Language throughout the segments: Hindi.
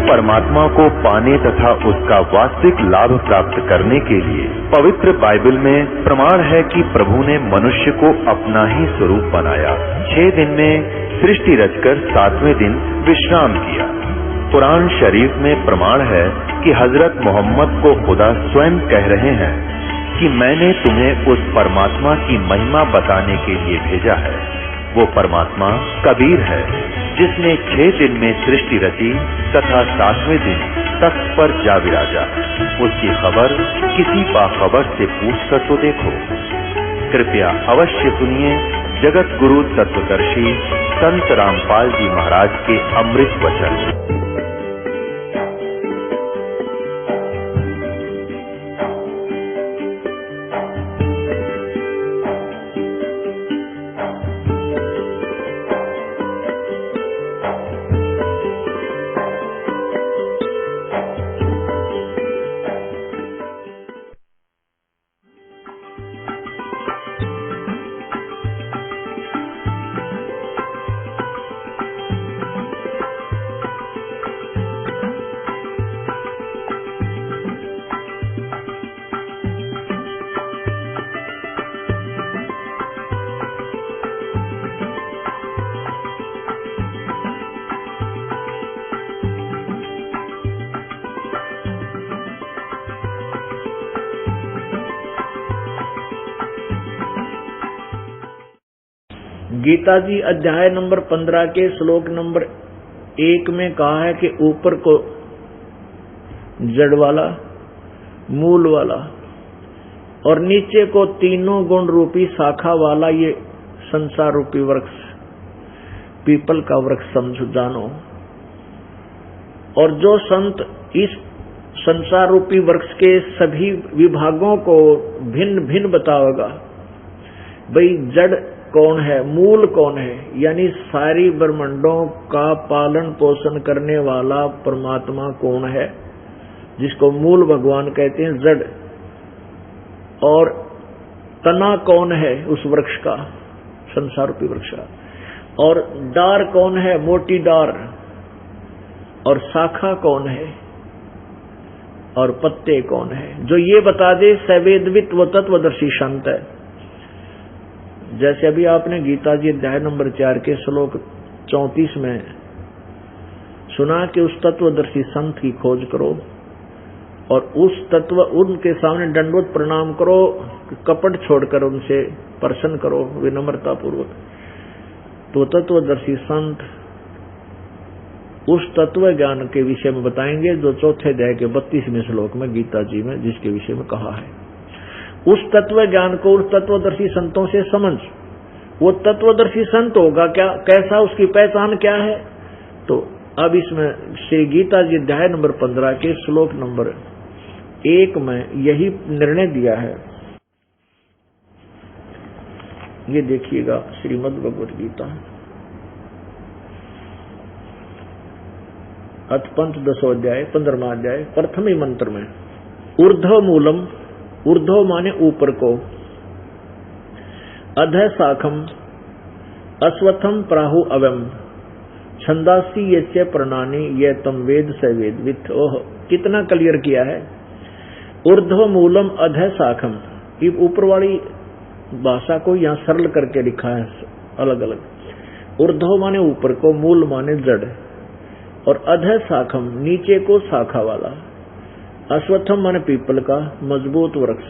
परमात्मा को पाने तथा उसका वास्तविक लाभ प्राप्त करने के लिए पवित्र बाइबल में प्रमाण है कि प्रभु ने मनुष्य को अपना ही स्वरूप बनाया। 6 दिन में सृष्टि रचकर 7वें दिन विश्राम किया। कुरान शरीफ में प्रमाण है कि हजरत मोहम्मद को खुदा स्वयं कह रहे हैं कि मैंने तुम्हें उस परमात्मा की महिमा बताने के लिए भेजा है। वो परमात्मा कबीर है जिसने 6 दिन में सृष्टि रची तथा 7वें दिन तख्त पर जा विराजा। उसकी खबर किसी बाखबर से पूछ कर तो देखो। कृपया अवश्य सुनिए जगत गुरु तत्वदर्शी संत रामपाल जी महाराज के अमृत वचन। गीता जी अध्याय नंबर 15 के श्लोक नंबर 1 में कहा है कि ऊपर को जड़ वाला, मूल वाला और नीचे को तीनों गुण रूपी शाखा वाला ये संसार रूपी वृक्ष, पीपल का वृक्ष समझो जानो। और जो संत इस संसार रूपी वृक्ष के सभी विभागों को भिन्न भिन्न बतावेगा, भाई जड़ कौन है, मूल कौन है, यानी सारी ब्रह्मांडों का पालन पोषण करने वाला परमात्मा कौन है, जिसको मूल भगवान कहते हैं, जड़। और तना कौन है उस वृक्ष का, संसार रूपी वृक्ष का, और डार कौन है, मोटी डार, और शाखा कौन है, और पत्ते कौन है। जो ये बता दे सवेदवित व तत्वदर्शी संत है। जैसे अभी आपने गीता जी अध्याय नंबर 4 के श्लोक 34 में सुना कि उस तत्वदर्शी संत की खोज करो और उस तत्व उनके सामने दंडवत प्रणाम करो, कपट छोड़कर उनसे प्रसन्न करो विनम्रता पूर्वक। तो तत्वदर्शी संत उस तत्व ज्ञान के विषय में बताएंगे जो 4थे अध्याय के 32वें श्लोक में गीता जी में जिसके विषय में कहा है। उस तत्व ज्ञान को उस तत्वदर्शी संतों से समझ। वो तत्वदर्शी संत होगा क्या, कैसा, उसकी पहचान क्या है। तो अब इसमें श्री गीता जी अध्याय नंबर 15 के श्लोक नंबर 1 में यही निर्णय दिया है। ये देखिएगा श्रीमद् भगवत गीता अथ पंचदशो अध्याय 15वां अध्याय प्रथम मंत्र में ऊर्ध्व मूलम, ऊर्ध्व माने ऊपर को, अधः शाखम अश्वत्थम प्राहु अवम छंदासी यस्य प्रणानी ये तम वेद स वेद विथ। ओह कितना क्लियर किया है। ऊर्ध्व मूलम अधः शाखम, ये ऊपर वाली भाषा को यहाँ सरल करके लिखा है अलग अलग। ऊर्ध्व माने ऊपर को, मूल माने जड़, और अधः शाखम नीचे को शाखा वाला, अश्वत्थम माने पीपल का मजबूत वृक्ष,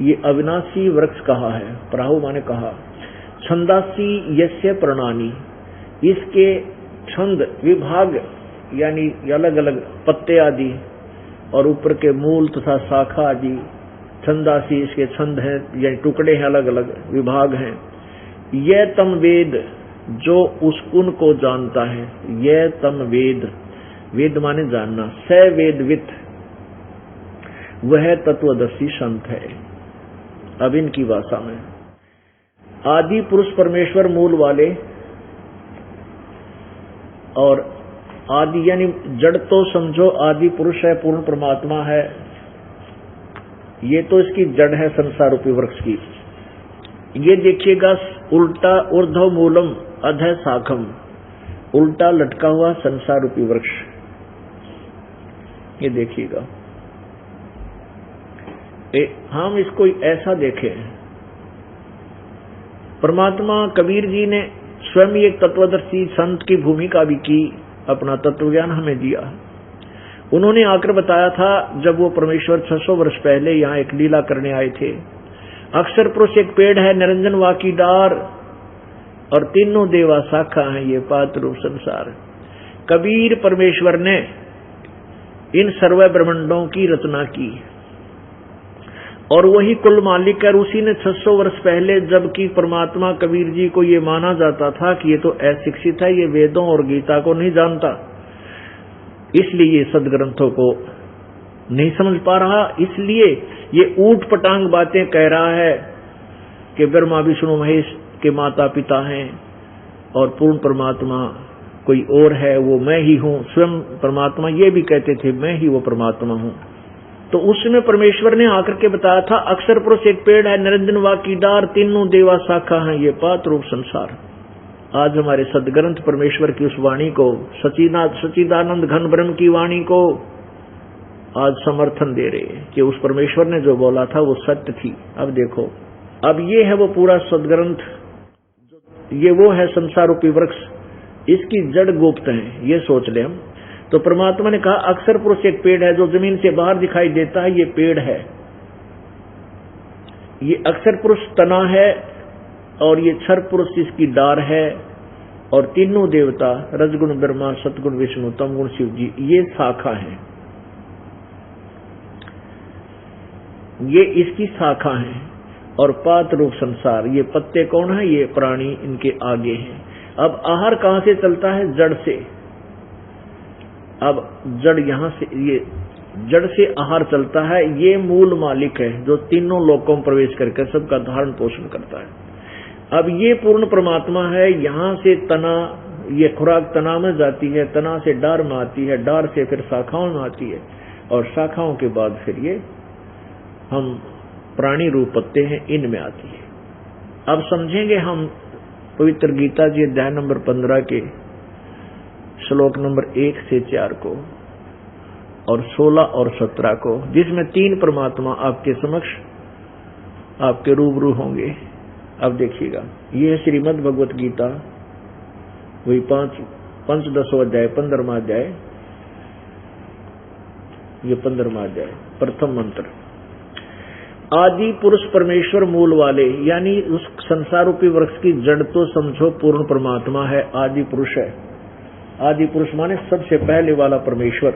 ये अविनाशी वृक्ष कहा है। प्राहु माने कहा। छंदासी यस्य प्रणानी, इसके छंद विभाग यानी अलग अलग पत्ते आदि और ऊपर के मूल तथा शाखा आदि छंदासी इसके छंद हैं, यानी टुकड़े हैं, अलग अलग विभाग हैं। यह तम वेद, जो उस उनको जानता है, यह तम वेद, वेद माने जानना, स वेदवित, वह तत्वदर्शी संत है। अब इनकी भाषा में आदि पुरुष परमेश्वर मूल वाले, और आदि यानी जड़ तो समझो आदि पुरुष है, पूर्ण परमात्मा है, ये तो इसकी जड़ है संसार रूपी वृक्ष की। ये देखिएगा उल्टा ऊर्ध्व मूलम अधः शाखम, उल्टा लटका हुआ संसार रूपी वृक्ष, ये देखिएगा, हम इसको ऐसा देखें, परमात्मा कबीर जी ने स्वयं एक तत्वदर्शी संत की भूमिका भी की, अपना तत्व ज्ञान हमें दिया। उन्होंने आकर बताया था, जब वो परमेश्वर 600 वर्ष पहले यहाँ एक लीला करने आए थे, अक्षर पुरुष एक पेड़ है, निरंजन वाकी डार, और तीनों देवा शाखा है, ये पात्र रूप संसार। कबीर परमेश्वर ने इन सर्व ब्रह्मांडों की रचना की और वही कुल मालिक है। उसी ने 600 वर्ष पहले, जबकि परमात्मा कबीर जी को ये माना जाता था कि ये तो अशिक्षित है, ये वेदों और गीता को नहीं जानता, इसलिए ये सदग्रंथों को नहीं समझ पा रहा, इसलिए ये ऊट पटांग बातें कह रहा है कि ब्रह्मा विष्णु महेश के माता पिता हैं और पूर्ण परमात्मा कोई और है, वो मैं ही हूं। स्वयं परमात्मा ये भी कहते थे, मैं ही वो परमात्मा हूं। तो उसमें परमेश्वर ने आकर के बताया था, अक्षर पुरुष एक पेड़ है, निरंजन वाकी डार, तीनों देवा शाखा है, ये पात्र रूप संसार। आज हमारे सदग्रंथ परमेश्वर की उस वाणी को, सच्चिदानंद घन ब्रह्म की वाणी को आज समर्थन दे रहे हैं कि उस परमेश्वर ने जो बोला था वो सत्य थी। अब देखो, अब ये है वो पूरा सदग्रंथ, ये वो है संसार रूपी वृक्ष, इसकी जड़ गुप्त है, ये सोच ले हम। तो परमात्मा ने कहा, अक्षर पुरुष एक पेड़ है जो जमीन से बाहर दिखाई देता है, ये पेड़ है, ये अक्षर पुरुष तना है और ये क्षर पुरुष इसकी डार है, और तीनों देवता रजगुण ब्रह्मा, सतगुण विष्णु, तमगुण शिव जी, ये शाखा है, ये इसकी शाखा है। और पात रूप संसार, ये पत्ते कौन है? ये प्राणी इनके आगे हैं। अब आहार कहां से चलता है? जड़ से। अब जड़ यहां से, ये जड़ से आहार चलता है, ये मूल मालिक है जो तीनों लोकों में प्रवेश करके सबका धारण पोषण करता है। अब ये पूर्ण परमात्मा है, यहां से तना, ये खुराक तना में जाती है, तना से डार में आती है, डार से फिर शाखाओं में आती है, और शाखाओं के बाद फिर ये हम प्राणी रूप पत्ते हैं, इनमें आती है। अब समझेंगे हम पवित्र गीता जी अध्याय नंबर 15 के श्लोक नंबर 1 से 4 को, और 16 और 17 को, जिसमें 3 परमात्मा आपके समक्ष, आपके रूबरू होंगे। अब देखिएगा, ये है श्रीमद् भगवत गीता, वही 5-10 अध्याय, 15वां अध्याय, ये 15वां अध्याय, प्रथम मंत्र। आदि पुरुष परमेश्वर मूल वाले, यानी उस संसार रूपी वृक्ष की जड़ तो समझो पूर्ण परमात्मा है, आदि पुरुष है। आदि पुरुष माने सबसे पहले वाला परमेश्वर।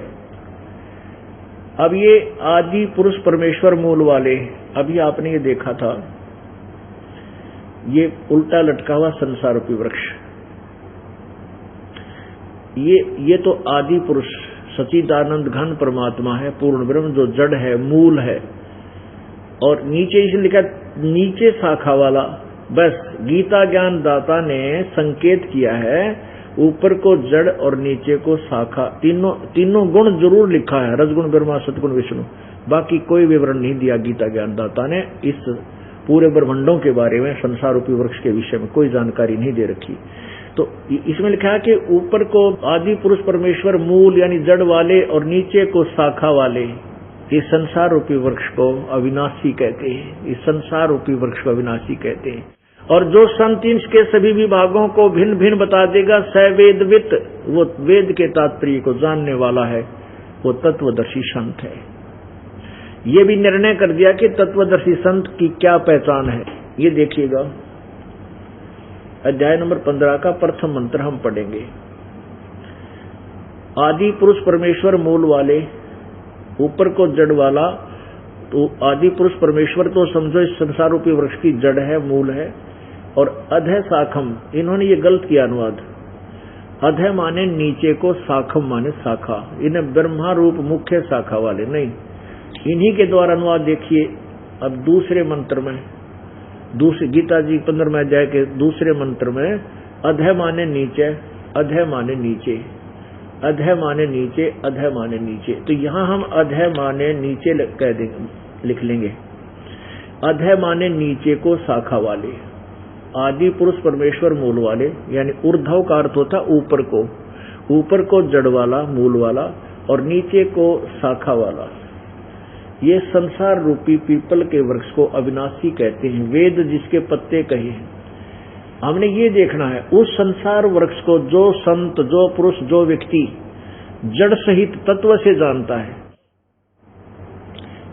अब ये आदि पुरुष परमेश्वर मूल वाले, अभी आपने ये देखा था, ये उल्टा लटका हुआ संसार रूपी वृक्ष, ये तो आदि पुरुष सच्चिदानंद घन परमात्मा है, पूर्ण ब्रह्म जो जड़ है, मूल है। और नीचे इसने लिखा नीचे शाखा वाला, बस गीता ज्ञान दाता ने संकेत किया है, ऊपर को जड़ और नीचे को शाखा, तीनों गुण जरूर लिखा है, रजगुण ब्रह्मा, सतगुण विष्णु, बाकी कोई विवरण नहीं दिया गीता ज्ञान दाता ने। इस पूरे ब्रह्मांडों के बारे में, संसार रूपी वृक्ष के विषय में कोई जानकारी नहीं दे रखी। तो इसमें लिखा है कि ऊपर को आदि पुरुष परमेश्वर मूल यानी जड़ वाले, और नीचे को शाखा वाले। इस संसार रूपी वृक्ष को अविनाशी कहते हैं, इस संसार रूपी वृक्ष को अविनाशी कहते हैं। और जो संत इसके सभी विभागों को भिन्न भिन्न बता देगा, सवेदवित, वो वेद के तात्पर्य को जानने वाला है, वो तत्वदर्शी संत है। ये भी निर्णय कर दिया कि तत्वदर्शी संत की क्या पहचान है। ये देखिएगा, अध्याय नंबर 15 का प्रथम मंत्र हम पढ़ेंगे। आदि पुरुष परमेश्वर मूल वाले, ऊपर को जड़ वाला। तो आदि पुरुष परमेश्वर तो समझो इस संसार रूपी वृक्ष की जड़ है, मूल है। और अधः शाखम, इन्होंने ये गलत किया अनुवाद। अधः माने नीचे को, शाखम माने शाखा। इन्हें ब्रह्मा रूप मुख्य शाखा वाले नहीं, इन्हीं के द्वारा अनुवाद देखिए। अब दूसरे मंत्र में, दूसरे गीता जी 15वें अध्याय के दूसरे मंत्र में, अधः माने नीचे, अधः माने नीचे, अधः माने नीचे, अधः माने नीचे। तो यहां हम अधः माने नीचे कह देंगे, लिख लेंगे। अधः माने नीचे को शाखा वाले, आदि पुरुष परमेश्वर मूल वाले, यानी ऊर्ध्व का अर्थ होता ऊपर को, ऊपर को जड़ वाला, मूल वाला, और नीचे को शाखा वाला, ये संसार रूपी पीपल के वृक्ष को अविनाशी कहते हैं। वेद जिसके पत्ते कहे हैं। हमने ये देखना है उस संसार वृक्ष को जो संत, जो पुरुष, जो व्यक्ति जड़ सहित तत्व से जानता है,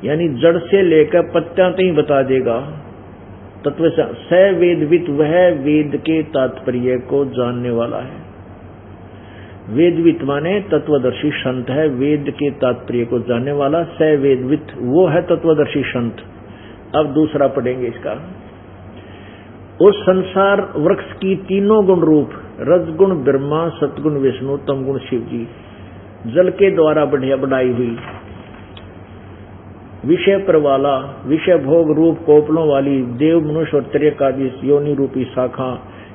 यानी जड़ से लेकर पत्तियां तक ही बता देगा तत्व से। स वेदवित, वह वेद के तात्पर्य को जानने वाला है। वेदवित माने तत्वदर्शी संत है, वेद के तात्पर्य को जानने वाला। स वेदवित, वो है तत्वदर्शी संत। अब दूसरा पढ़ेंगे इसका। उस संसार वृक्ष की तीनों गुण रूप, रजगुण ब्रह्मा, सतगुण विष्णु, तमगुण शिव जी, जल के द्वारा बढ़ाई हुई, विषय पर वाला, विषय भोग रूप कोपलों वाली देव, मनुष्य और त्रिकादि योनि रूपी शाखा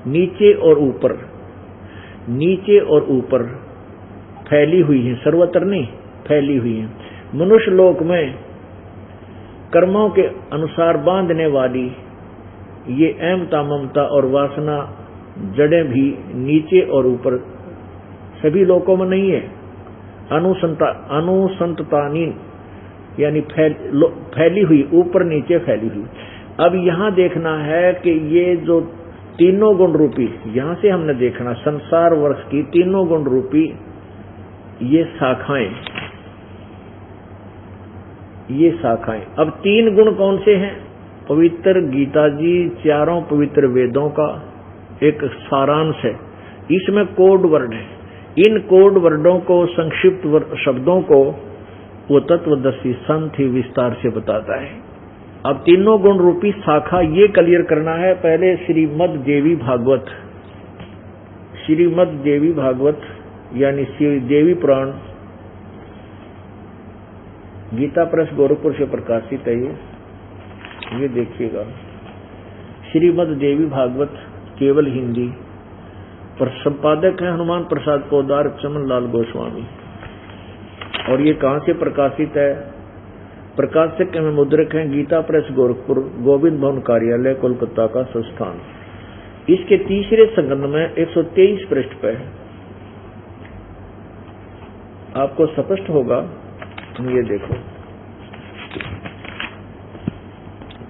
नीचे और ऊपर फैली हुई है, सर्वत्र नहीं फैली हुई है। मनुष्य लोक में कर्मों के अनुसार बांधने वाली ये अहमता, ममता और वासना जड़ें भी नीचे और ऊपर सभी लोकों में नहीं है। अनुसंततानी यानी फैली हुई, ऊपर नीचे फैली हुई। अब यहां देखना है कि ये जो तीनों गुण रूपी, यहां से हमने देखना संसार वृक्ष की तीनों गुण रूपी ये शाखाएं, अब तीन गुण कौन से हैं? पवित्र गीता जी, चारों पवित्र वेदों का एक सारांश है। इसमें कोड वर्ड है। इन कोड वर्डों को, संक्षिप्त शब्दों को वो तत्वदर्शी संत ही विस्तार से बताता है। अब तीनों गुण रूपी शाखा ये क्लियर करना है। पहले श्रीमद् देवी भागवत यानी श्री देवी पुराण, गीता प्रेस गोरखपुर से प्रकाशित है। ये देखिएगा, श्रीमद् देवी भागवत केवल हिंदी, पर संपादक है हनुमान प्रसाद पोदार, चमन लाल गोस्वामी। और ये कहां से प्रकाशित है? प्रकाशक एवं मुद्रक हैं गीता प्रेस गोरखपुर, गोविंद भवन कार्यालय, कोलकाता का संस्थान। इसके तीसरे संग्रह में 123 पृष्ठ पे है। आपको स्पष्ट होगा, ये देखो,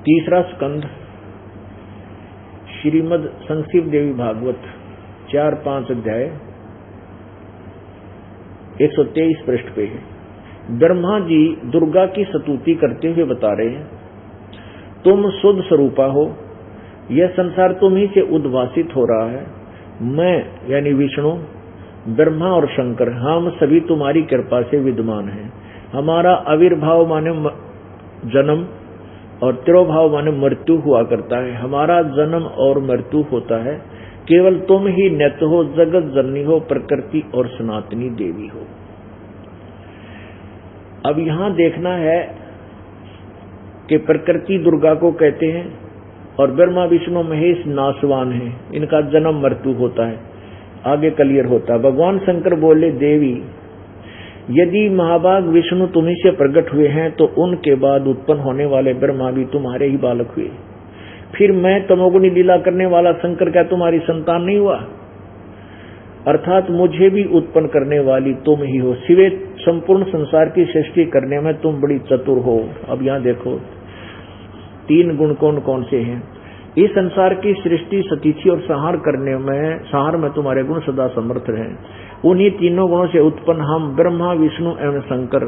तीसरा स्कंद श्रीमद् संक्षिप्त देवी भागवत 4-5 अध्याय 123 पृष्ठ पे है। ब्रह्मा जी दुर्गा की स्तुति करते हुए बता रहे हैं, तुम शुद्ध स्वरूपा हो, यह संसार तुम ही से उद्भासित हो रहा है। मैं यानी विष्णु, ब्रह्मा और शंकर, हम सभी तुम्हारी कृपा से विद्यमान हैं। हमारा आविर्भाव माने जन्म और तिरोभाव माने मृत्यु हुआ करता है। हमारा जन्म और मृत्यु होता है, केवल तुम ही नित्य हो, जगत जननी हो, प्रकृति और सनातनी देवी हो। अब यहां देखना है कि प्रकृति दुर्गा को कहते हैं और ब्रह्मा विष्णु महेश नाशवान है, इनका जन्म मृत्यु होता है। आगे क्लियर होता है। भगवान शंकर बोले, देवी यदि महाभाग विष्णु तुम्ही से प्रकट हुए हैं तो उनके बाद उत्पन्न होने वाले ब्रह्मा भी तुम्हारे ही बालक हुए। फिर मैं तमोगुणी लीला करने वाला शंकर क्या तुम्हारी संतान नहीं हुआ? अर्थात मुझे भी उत्पन्न करने वाली तुम ही हो। सिवे संपूर्ण संसार की सृष्टि करने में तुम बड़ी चतुर हो। अब यहाँ देखो तीन गुण कौन कौन से हैं। इस संसार की सृष्टि, सतीथि और संहार में तुम्हारे गुण सदा समर्थ हैं। उन्हीं तीनों गुणों से उत्पन्न हम ब्रह्मा, विष्णु एवं शंकर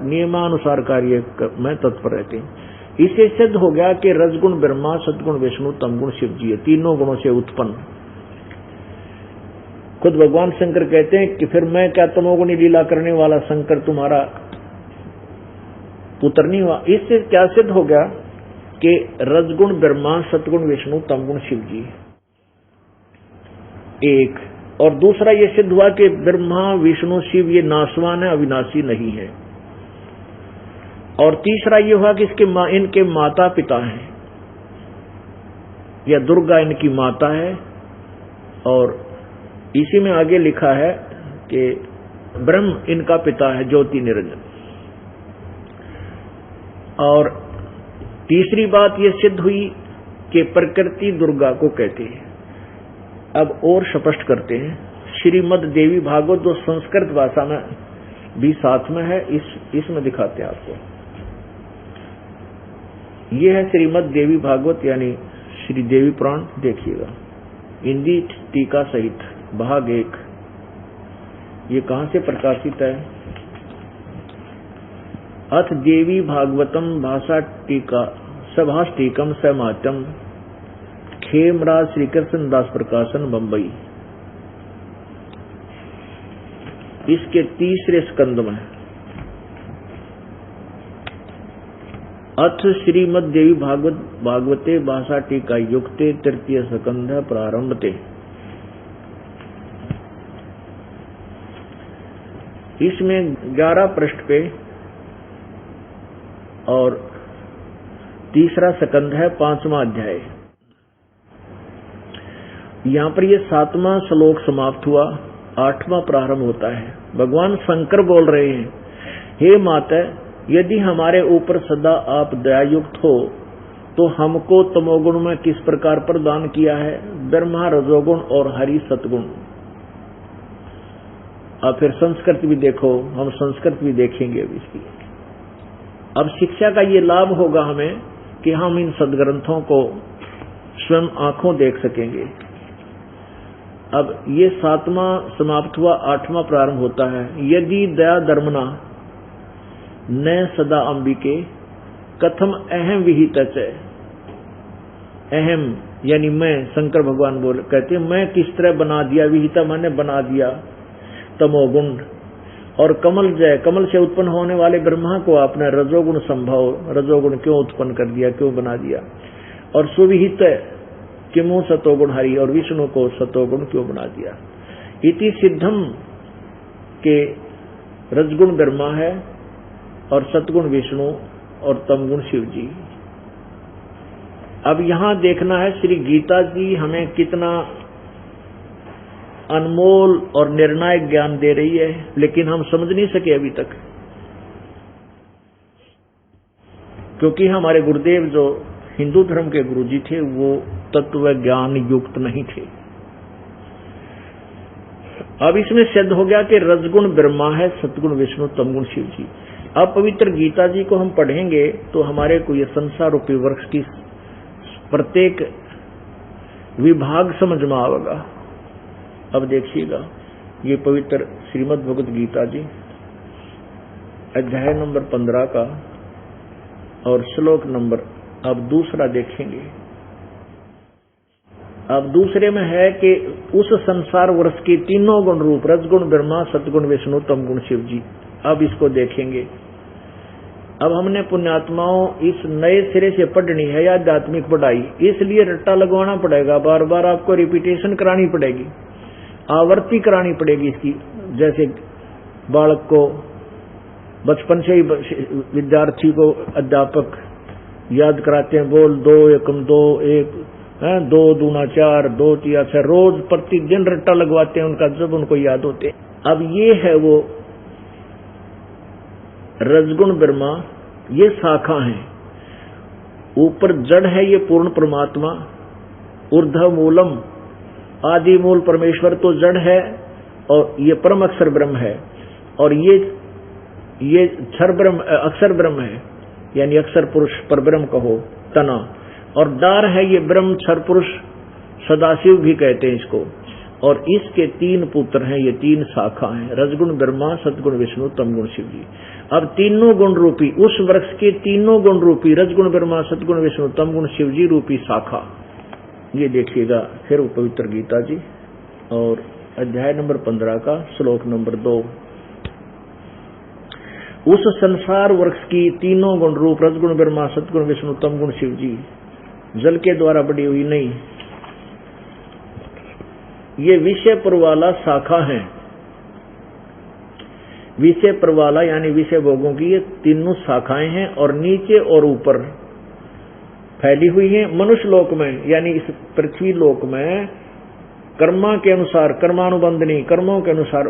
नियमानुसार कार्य में तत्पर रहते हैं। इससे सिद्ध हो गया कि रजगुण ब्रह्मा, सतगुण विष्णु, तमगुण शिव जी है, तीनों गुणों से उत्पन्न। खुद भगवान शंकर कहते हैं कि फिर मैं क्या तमोगुणी लीला करने वाला शंकर तुम्हारा पुत्र नहीं हुआ। इससे क्या सिद्ध हो गया कि रजगुण ब्रह्मा, सतगुण विष्णु, तमगुण शिव जी एक। और दूसरा ये सिद्ध हुआ कि ब्रह्मा, विष्णु, शिव ये नाशवान है, अविनाशी नहीं है। और तीसरा ये हुआ कि इनके माता पिता हैं, या दुर्गा इनकी माता है। और इसी में आगे लिखा है कि ब्रह्म इनका पिता है, ज्योति निरंजन। और तीसरी बात यह सिद्ध हुई कि प्रकृति दुर्गा को कहते हैं। अब और स्पष्ट करते हैं। श्रीमद देवी भागवत जो संस्कृत भाषा में भी साथ में है, इसमें दिखाते हैं आपको। ये है श्रीमद देवी भागवत यानी श्री देवी पुराण, देखिएगा हिंदी टीका सहित भाग 1। ये कहां से प्रकाशित है? अथ देवी भागवतम भाषा टीका सभाष टीकम समातम, खेमराज श्री कृष्ण दास प्रकाशन, बंबई। इसके तीसरे स्कंद में अथ श्रीमद देवी भागवते भाषा टीका युक्ते तृतीय स्कंध प्रारंभते। इसमें 11 पृष्ठ पे और तीसरा स्कंध है, 5वां अध्याय। यहां पर ये 7वां श्लोक समाप्त हुआ, 8वां प्रारंभ होता है। भगवान शंकर बोल रहे हैं, हे माता, यदि हमारे ऊपर सदा आप दयायुक्त हो तो हमको तमोगुण में किस प्रकार प्रदान किया है? ब्रह्मा रजोगुण और हरि सतगुण। अब फिर संस्कृत भी देखो, हम संस्कृत भी देखेंगे अब इसकी। अब शिक्षा का ये लाभ होगा हमें कि हम इन सदग्रंथों को स्वयं आंखों देख सकेंगे। अब ये 7वां समाप्त हुआ, 8वां प्रारंभ होता है। यदि दया धर्मना न सदा अंबिके कथम अहम विहित च। अहम यानी मैं, शंकर भगवान बोल कहते मैं किस तरह बना दिया, विहिता मैंने बना दिया तमोगुण, और कमल जय, कमल से उत्पन्न होने वाले ब्रह्मा को आपने रजोगुण संभव, रजोगुण क्यों उत्पन्न कर दिया, क्यों बना दिया, और सुविहित किमु सतोगुण हरि, और विष्णु को सतोगुण क्यों बना दिया। इति सिद्धम के रजगुण ब्रह्मा है और सतगुण विष्णु और तमगुण शिव जी। अब यहां देखना है श्री गीता जी हमें कितना अनमोल और निर्णायक ज्ञान दे रही है, लेकिन हम समझ नहीं सके अभी तक, क्योंकि हमारे गुरुदेव जो हिंदू धर्म के गुरुजी थे वो तत्व ज्ञान युक्त नहीं थे। अब इसमें सिद्ध हो गया कि रजगुण ब्रह्मा है, सतगुण विष्णु, तमगुण शिव जी। अब पवित्र गीता जी को हम पढ़ेंगे तो हमारे को ये संसार रूपी वृक्ष की प्रत्येक विभाग समझ में आएगा। अब देखिएगा ये पवित्र श्रीमद् भगवद गीता जी अध्याय नंबर 15 का और श्लोक नंबर अब दूसरा देखेंगे। अब दूसरे में है कि उस संसार वृक्ष के तीनों गुण रूप रजगुण ब्रह्मा, सतगुण विष्णु, तमगुण शिव जी। अब इसको देखेंगे। अब हमने पुण्यात्माओं इस नए सिरे से पढ़नी है या आध्यात्मिक पढ़ाई, इसलिए रट्टा लगवाना पड़ेगा, बार बार आपको रिपीटेशन करानी पड़ेगी, आवर्ती करानी पड़ेगी इसकी। जैसे बालक को बचपन से ही विद्यार्थी को अध्यापक याद कराते हैं, बोल 2 एकम 2 1 2 दूना 4 2 तिया 6, रोज प्रतिदिन रट्टा लगवाते हैं उनका, जब उनको याद होते। अब ये है वो रजगुण ब्रह्मा, ये शाखा है। ऊपर जड़ है ये पूर्ण परमात्मा, ऊर्ध्व मूलम आदि मूल परमेश्वर तो जड़ है, और ये परम अक्षर ब्रह्म है, और ये क्षर ब्रह्म अक्षर ब्रह्म है, यानी अक्षर पुरुष पर ब्रह्म कहो तना, और डार है ये ब्रह्म क्षर पुरुष, सदाशिव भी कहते हैं इसको, और इसके 3 पुत्र हैं, ये 3 शाखा हैं, रजगुण ब्रह्मा, सतगुण विष्णु, तमगुण शिव जी। अब तीनों गुण रूपी उस वृक्ष के तीनों गुण रूपी रजगुण ब्रह्मा, सतगुण विष्णु, तमगुण शिव जी रूपी शाखा, ये देखिएगा फिर पवित्र गीता जी और अध्याय नंबर 15 का श्लोक नंबर 2। उस संसार वृक्ष की तीनों गुण रूप रजगुण ब्रह्मा, सतगुण विष्णु, तमगुण शिव जी, जल के द्वारा बढ़ी हुई नहीं, ये विषय पर वाला शाखा है। विषय पर वाला यानी विषय भोगों की ये तीनों शाखाएं हैं, और नीचे और ऊपर फैली हुई हैं। मनुष्य लोक में यानी इस पृथ्वी लोक में कर्मा के अनुसार, कर्मानुबंधनी, कर्मों के अनुसार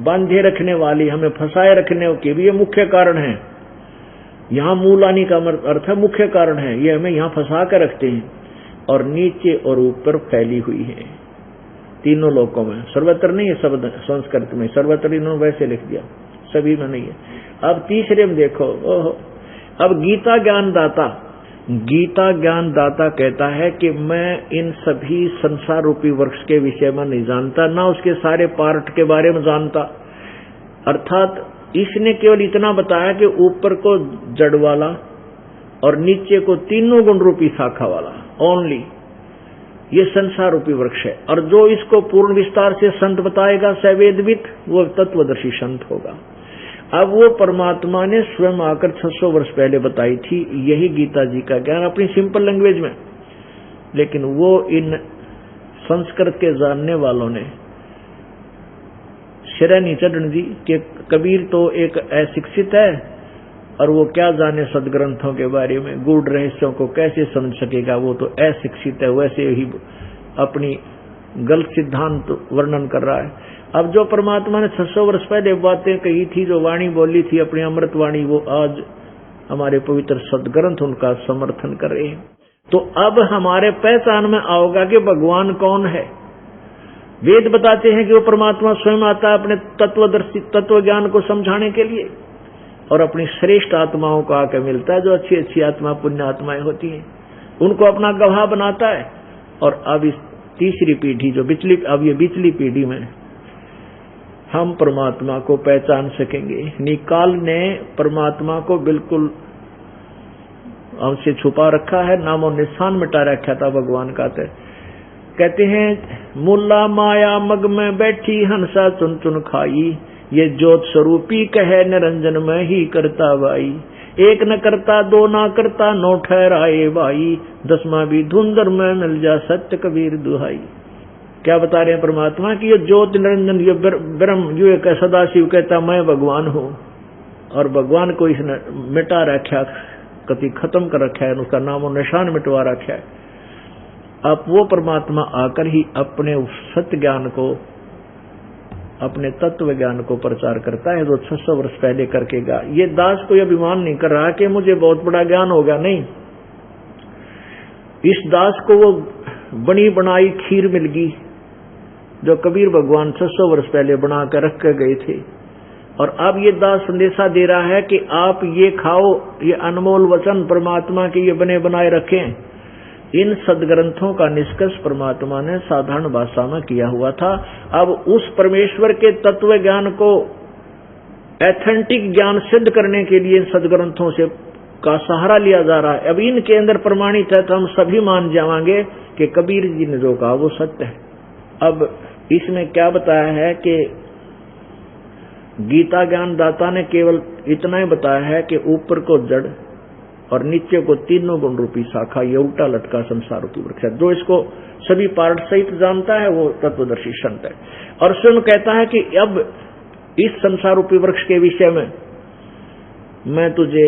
बांधे रखने वाली, हमें फंसाए रखने के भी ये मुख्य कारण है। यहाँ मूल आने का अर्थ है मुख्य कारण है, ये हमें यहाँ फंसा कर रखते हैं, और नीचे और ऊपर फैली हुई है। तीनों लोकों में, सर्वत्र नहीं है शब्द संस्कृत में, सर्वत्र इन्होंने वैसे लिख दिया, सभी में नहीं है। अब तीसरे में देखो, ओहो, अब गीता ज्ञान दाता कहता है कि मैं इन सभी संसार रूपी वृक्ष के विषय में नहीं जानता, ना उसके सारे पार्ट के बारे में जानता। अर्थात इसने केवल इतना बताया कि ऊपर को जड़ वाला और नीचे को तीनों गुण रूपी शाखा वाला, ओनली ये संसार रूपी वृक्ष है। और जो इसको पूर्ण विस्तार से संत बताएगा, सवेदवित, वो तत्वदर्शी संत होगा। अब वो परमात्मा ने स्वयं आकर 600 वर्ष पहले बताई थी यही गीता जी का ज्ञान अपनी सिंपल लैंग्वेज में, लेकिन वो इन संस्कृत के जानने वालों ने सिर नहीं चढ़ने दी कि कबीर तो एक अशिक्षित है और वो क्या जाने सदग्रंथों के बारे में, गूढ़ रहस्यों को कैसे समझ सकेगा, वो तो अशिक्षित है, वैसे ही अपनी गलत सिद्धांत वर्णन कर रहा है। अब जो परमात्मा ने 600 वर्ष पहले बातें कही थी, जो वाणी बोली थी अपनी अमृत वाणी, वो आज हमारे पवित्र सदग्रंथ उनका समर्थन कर रहे हैं। तो अब हमारे पहचान में आओगा कि भगवान कौन है। वेद बताते हैं कि वो परमात्मा स्वयं आता है अपने तत्व ज्ञान को समझाने के लिए, और अपनी श्रेष्ठ आत्माओं को आकर मिलता है, जो अच्छी अच्छी आत्मा पुण्य आत्माएं होती हैं, उनको अपना गवाह बनाता है। और अब इस तीसरी पीढ़ी जो बिचली पीढ़ी में हम परमात्मा को पहचान सकेंगे। निकाल ने परमात्मा को बिल्कुल हमसे छुपा रखा है, नामो निशान मिटा रखा था भगवान का। कहते हैं मुल्ला माया मग में बैठी हंसा चुन चुन खाई, ये ज्योत स्वरूपी कहे निरंजन में ही करता भाई। एक न करता दो ना करता नो ठहराए भाई, 10वां भी धुंधर में मिल जा सत्य कबीर दुहाई। क्या बता रहे हैं परमात्मा कि ये ज्योत निरंजन, ये ब्रह्म, जो एक सदाशिव कहता मैं भगवान हूँ, और भगवान को इसने मिटा रखा, कभी खत्म कर रखा है, उसका नामो निशान मिटवा रखा है। अब वो परमात्मा आकर ही अपने सत्य ज्ञान को, अपने तत्व ज्ञान को प्रचार करता है, जो 600 वर्ष पहले करके गा। ये दास कोई अभिमान नहीं कर रहा कि मुझे बहुत बड़ा ज्ञान हो गया, नहीं। इस दास को वो बनी बनाई खीर मिल गई जो कबीर भगवान 600 वर्ष पहले बना कर रख कर गए थे, और अब ये दास संदेशा दे रहा है कि आप ये खाओ, ये अनमोल वचन परमात्मा के ये बने बनाए रखें। इन सदग्रंथों का निष्कर्ष परमात्मा ने साधारण भाषा में किया हुआ था। अब उस परमेश्वर के तत्व ज्ञान को एथेंटिक ज्ञान सिद्ध करने के लिए इन सदग्रंथों से का सहारा लिया जा रहा है। अब इनके अंदर प्रमाणित है तो हम सभी मान जाएंगे कि कबीर जी ने जो कहा वो सत्य है। अब इसमें क्या बताया है कि गीता ज्ञान दाता ने केवल इतना ही बताया है कि ऊपर को जड़ और नीचे को तीनों गुण रूपी शाखा, ये उल्टा लटका संसार रूपी वृक्ष है। जो इसको सभी पार्ट सहित जानता है वो तत्वदर्शी संत है। और स्वयं कहता है कि अब इस संसार रूपी वृक्ष के विषय में मैं तुझे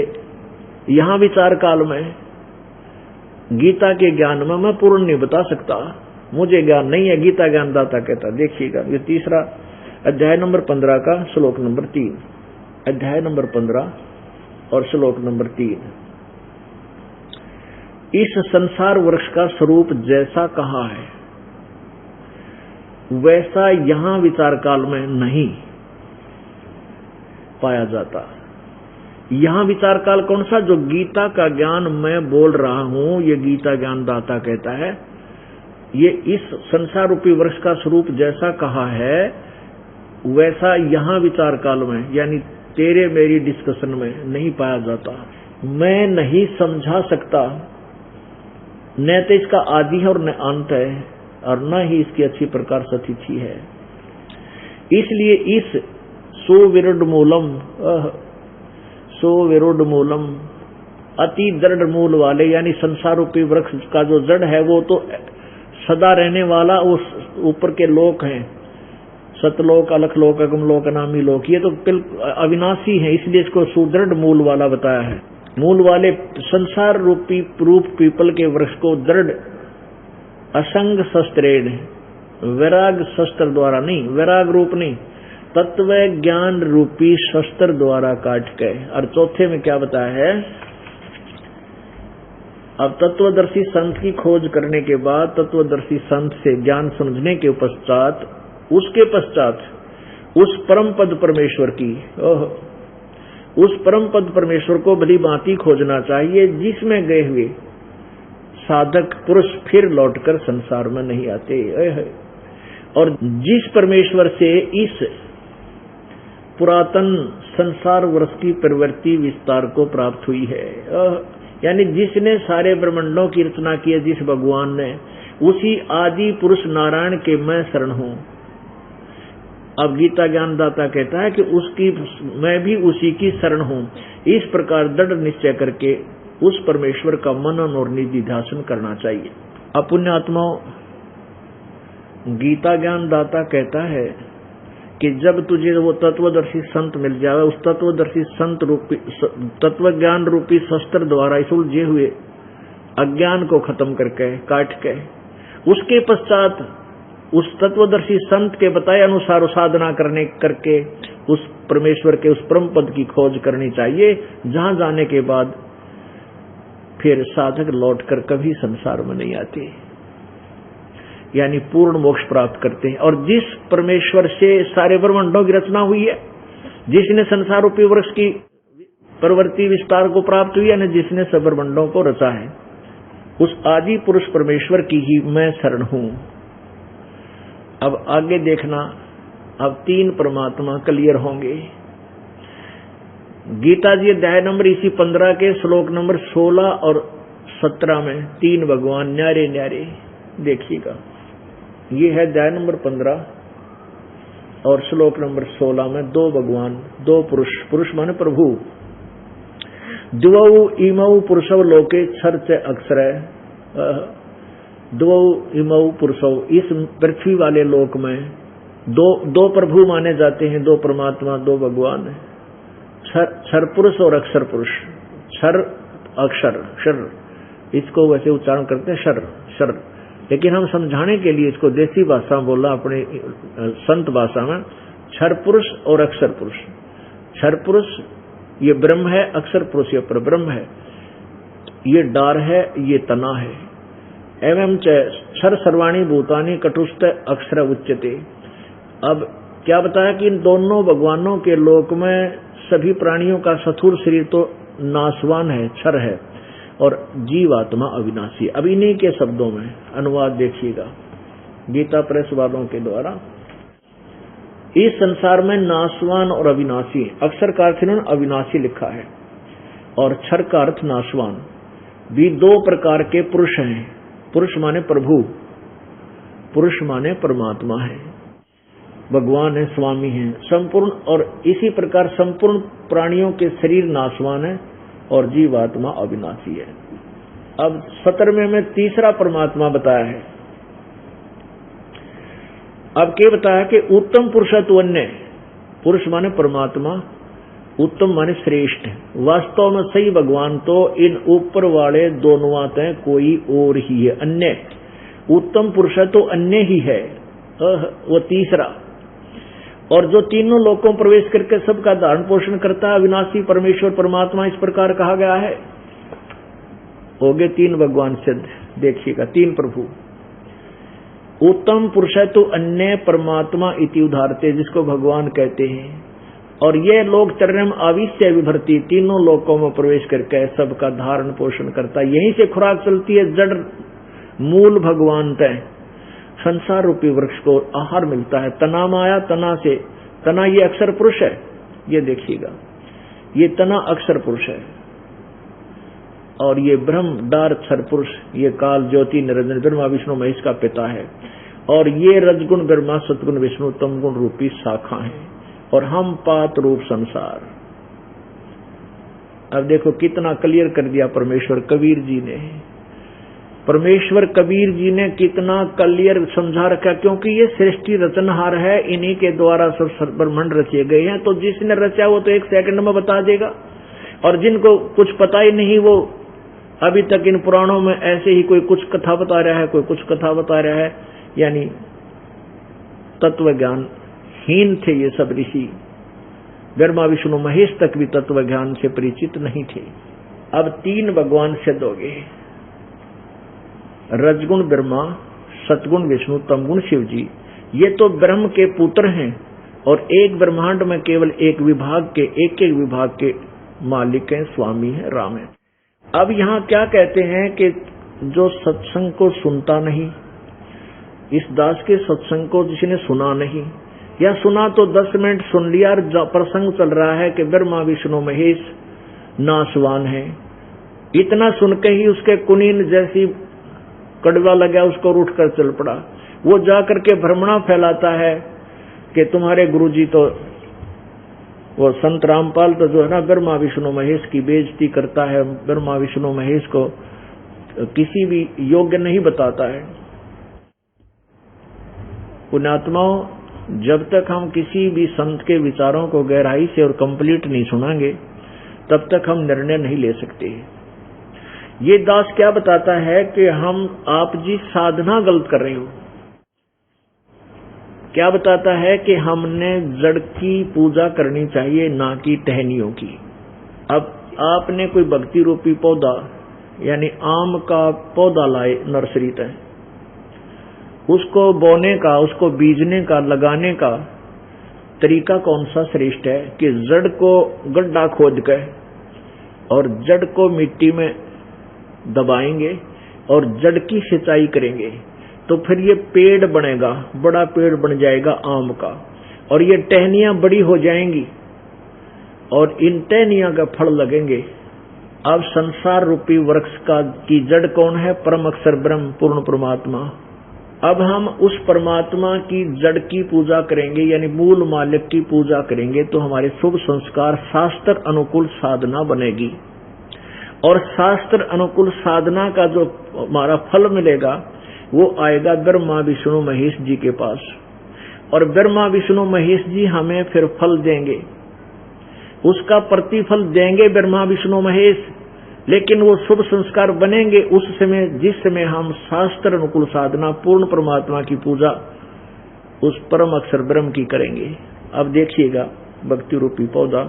यहां विचार काल में गीता के ज्ञान में मैं पूर्ण नहीं बता सकता, मुझे ज्ञान नहीं है। गीता ज्ञान दाता कहता, देखिएगा ये तीसरा अध्याय नंबर 15 का श्लोक नंबर 3, अध्याय नंबर 15 और श्लोक नंबर 3। इस संसार वृक्ष का स्वरूप जैसा कहा है वैसा यहां विचार काल में नहीं पाया जाता। यहां विचार काल कौन सा? जो गीता का ज्ञान मैं बोल रहा हूं, ये गीता ज्ञान दाता कहता है, ये इस संसार रूपी वृक्ष का स्वरूप जैसा कहा है वैसा यहां विचार काल में, यानी तेरे मेरी डिस्कशन में नहीं पाया जाता। मैं नहीं समझा सकता, न तो इसका आदि है और न अंत है, और न ही इसकी अच्छी प्रकार से तिथि है। इसलिए इस सुविरुद्ध मूलम अति दृढ़ मूल वाले, यानी संसार रूपी वृक्ष का जो जड़ है वो तो सदा रहने वाला उस ऊपर के लोक हैं, सतलोक, अलखलोक, अगमलोक, अनामी लोक, ये तो अविनाशी है, इसलिए इसको सुदृढ़ मूल वाला बताया है। मूल वाले संसार रूपी रूप पीपल के वृक्ष को दृढ़ असंग शस्त्रेण, वैराग शस्त्र द्वारा नहीं, वैराग रूप नहीं, तत्व ज्ञान रूपी शस्त्र द्वारा काट के। और चौथे में क्या बताया है? अब तत्वदर्शी संत की खोज करने के बाद, तत्वदर्शी संत से ज्ञान समझने के पश्चात, उसके पश्चात उस परम पद परमेश्वर की, उस परम पद परमेश्वर को भली भांति खोजना चाहिए, जिसमें गए हुए साधक पुरुष फिर लौटकर संसार में नहीं आते। और जिस परमेश्वर से इस पुरातन संसार वर्ष की प्रवृत्ति विस्तार को प्राप्त हुई है, यानी जिसने सारे ब्रह्मांडों की रचना की है, जिस भगवान ने, उसी आदि पुरुष नारायण के मैं शरण हूं। अब गीता ज्ञानदाता कहता है कि उसकी, मैं भी उसी की शरण हूं। इस प्रकार दृढ़ निश्चय करके उस परमेश्वर का मनन और निधि ध्यान करना चाहिए। अब पुण्य आत्माओं, गीता ज्ञानदाता कहता है कि जब तुझे वो तत्वदर्शी संत मिल जाए, उस तत्वदर्शी संत रूपी, तत्व ज्ञान रूपी शस्त्र द्वारा इस उलझे हुए अज्ञान को खत्म करके, काट के, उसके पश्चात उस तत्वदर्शी संत के बताए अनुसार साधना करके उस परमेश्वर के उस परम पद की खोज करनी चाहिए, जहां जाने के बाद फिर साधक लौटकर कभी संसार में नहीं आते, यानी पूर्ण मोक्ष प्राप्त करते हैं। और जिस परमेश्वर से सारे ब्रह्मांडों की रचना हुई है, जिसने संसार रूपी वृक्ष की प्रवृत्ति विस्तार को प्राप्त हुई है, न जिसने सब ब्रह्मांडों को रचा है, उस आदि पुरुष परमेश्वर की ही मैं शरण हूं। अब आगे देखना, अब 3 परमात्मा क्लियर होंगे। गीता जी अध्याय नंबर इसी 15 के श्लोक नंबर 16 और 17 में 3 भगवान न्यारे न्यारे देखिएगा। ये है अध्याय नंबर 15 और श्लोक नंबर 16 में 2 भगवान, 2 पुरुष, पुरुष माने प्रभु। द्वौ इमौ पुरुषौ लोके छर्च अक्षर, द्वौ इमौ पुरुषौ, इस पृथ्वी वाले लोक में दो प्रभु माने जाते हैं, 2 परमात्मा, 2 भगवान, क्षर पुरुष और अक्षर पुरुष। क्षर अक्षर, क्षर, इसको वैसे उच्चारण करते हैं शर, शर, लेकिन हम समझाने के लिए इसको देसी भाषा में बोला, अपने संत भाषा में, क्षर पुरुष और अक्षर पुरुष। क्षर पुरुष ये ब्रह्म है, अक्षर पुरुष ये परब्रह्म है, ये डार है, ये तना है। एवं च क्षर सर्वाणी भूतानि कटुस्थ अक्षर उच्यते। अब क्या बताया कि इन दोनों भगवानों के लोक में सभी प्राणियों का स्थूल शरीर तो नाशवान है, क्षर है, और जीवात्मा अविनाशी। अब इन्हीं के शब्दों में अनुवाद देखिएगा गीता प्रेस वालों के द्वारा। इस संसार में नाशवान और अविनाशी, अक्षर का अर्थ इन्होंने अविनाशी लिखा है और क्षर का अर्थ नाशवान, भी 2 प्रकार के पुरुष हैं। पुरुष माने प्रभु, पुरुष माने परमात्मा है, भगवान है, स्वामी है, संपूर्ण। और इसी प्रकार संपूर्ण प्राणियों के शरीर नाशवान है और जीवात्मा अविनाशी है। अब 17वें में तीसरा परमात्मा बताया है। अब क्या बताया कि उत्तम पुरुषत्व अन्य, पुरुष माने परमात्मा, उत्तम माने श्रेष्ठ। वास्तव में सही भगवान तो इन ऊपर वाले दोनों हैं, कोई और ही है, अन्य। उत्तम पुरुषत्व अन्य ही है, वो तीसरा। और जो तीनों लोकों प्रवेश करके सबका धारण पोषण करता है, अविनाशी परमेश्वर परमात्मा, इस प्रकार कहा गया है। हो गए 3 भगवान सिद्ध। देखिएगा 3 प्रभु। उत्तम पुरुषत्व अन्य परमात्मा इति उदाहरते, जिसको भगवान कहते हैं। और ये लोक चरणम आविश्य विभर्ती, तीनों लोकों में प्रवेश करके सबका धारण पोषण करता है। यहीं से खुराक चलती है, जड़ मूल भगवान तय संसार रूपी वृक्ष को आहार मिलता है। तना माया, तना से, तना ये अक्षर पुरुष है, ये देखिएगा, ये तना अक्षर पुरुष है, और ये ब्रह्म डार क्षर पुरुष, ये काल ज्योति निरंजन ब्रह्मा विष्णु महेश का पिता है। और ये रजगुण ब्रह्मा सतगुण विष्णु तमगुण रूपी शाखा है, और हम पात रूप संसार। अब देखो कितना क्लियर कर दिया परमेश्वर कबीर जी ने। परमेश्वर कबीर जी ने कितना क्लियर समझा रखा, क्योंकि ये सृष्टि रचनहार है, इन्हीं के द्वारा सब ब्रह्मांड रचे गए हैं। तो जिसने रचा वो तो 1 सेकंड में बता देगा, और जिनको कुछ पता ही नहीं, वो अभी तक इन पुराणों में ऐसे ही कोई कुछ कथा बता रहा है, कोई कुछ कथा बता रहा है, यानी तत्व ज्ञान हीन थे ये सब ऋषि। ब्रह्मा विष्णु महेश तक भी तत्व ज्ञान से परिचित नहीं थे। अब 3 भगवान सिद्ध हो गए। रजगुण ब्रह्मा, सतगुण विष्णु, तमगुण शिव जी, ये तो ब्रह्म के पुत्र हैं और एक ब्रह्मांड में केवल एक विभाग के, एक एक विभाग के मालिक हैं, स्वामी हैं, राम हैं। अब यहाँ क्या कहते हैं कि जो सत्संग को सुनता नहीं, इस दास के सत्संग को जिसने सुना नहीं, या सुना तो 10 मिनट सुन लिया और प्रसंग चल रहा है कि ब्रह्मा विष्णु महेश नासवान है, इतना सुन के ही उसके कुनीन जैसी कड़वा लगा, उसको उठ कर चल पड़ा। वो जाकर के भ्रमणा फैलाता है कि तुम्हारे गुरुजी तो, वो संत रामपाल तो जो है ना, ब्रह्मा विष्णु महेश की बेइज्जती करता है, ब्रह्मा विष्णु महेश को किसी भी योग्य नहीं बताता है। पुण्यात्माओं, जब तक हम किसी भी संत के विचारों को गहराई से और कंप्लीट नहीं सुनांगे, तब तक हम निर्णय नहीं ले सकते। ये दास क्या बताता है कि आप जी साधना गलत कर रहे हो। क्या बताता है कि हमने जड़ की पूजा करनी चाहिए, ना कि टहनियों की। अब आपने कोई भक्ति रूपी पौधा यानी आम का पौधा लाए नर्सरी तक, उसको बोने का, उसको बीजने का, लगाने का तरीका कौन सा श्रेष्ठ है कि जड़ को गड्ढा खोद कर और जड़ को मिट्टी में दबाएंगे और जड़ की सिंचाई करेंगे, तो फिर ये पेड़ बनेगा, बड़ा पेड़ बन जाएगा आम का, और ये टहनियां बड़ी हो जाएंगी और इन टहनियां का फल लगेंगे। अब संसार रूपी वृक्ष की जड़ कौन है? परम अक्षर ब्रह्म पूर्ण परमात्मा। अब हम उस परमात्मा की जड़ की पूजा करेंगे, यानी मूल मालिक की पूजा करेंगे, तो हमारे शुभ संस्कार शास्त्र अनुकूल साधना बनेगी, और शास्त्र अनुकूल साधना का जो हमारा फल मिलेगा वो आएगा ब्रह्मा विष्णु महेश जी के पास, और ब्रह्मा विष्णु महेश जी हमें फिर फल देंगे, उसका प्रतिफल देंगे ब्रह्मा विष्णु महेश। लेकिन वो शुभ संस्कार बनेंगे उस समय जिस समय हम शास्त्र अनुकूल साधना पूर्ण परमात्मा की पूजा उस परम अक्षर ब्रह्म की करेंगे। अब देखिएगा भक्ति रूपी पौधा,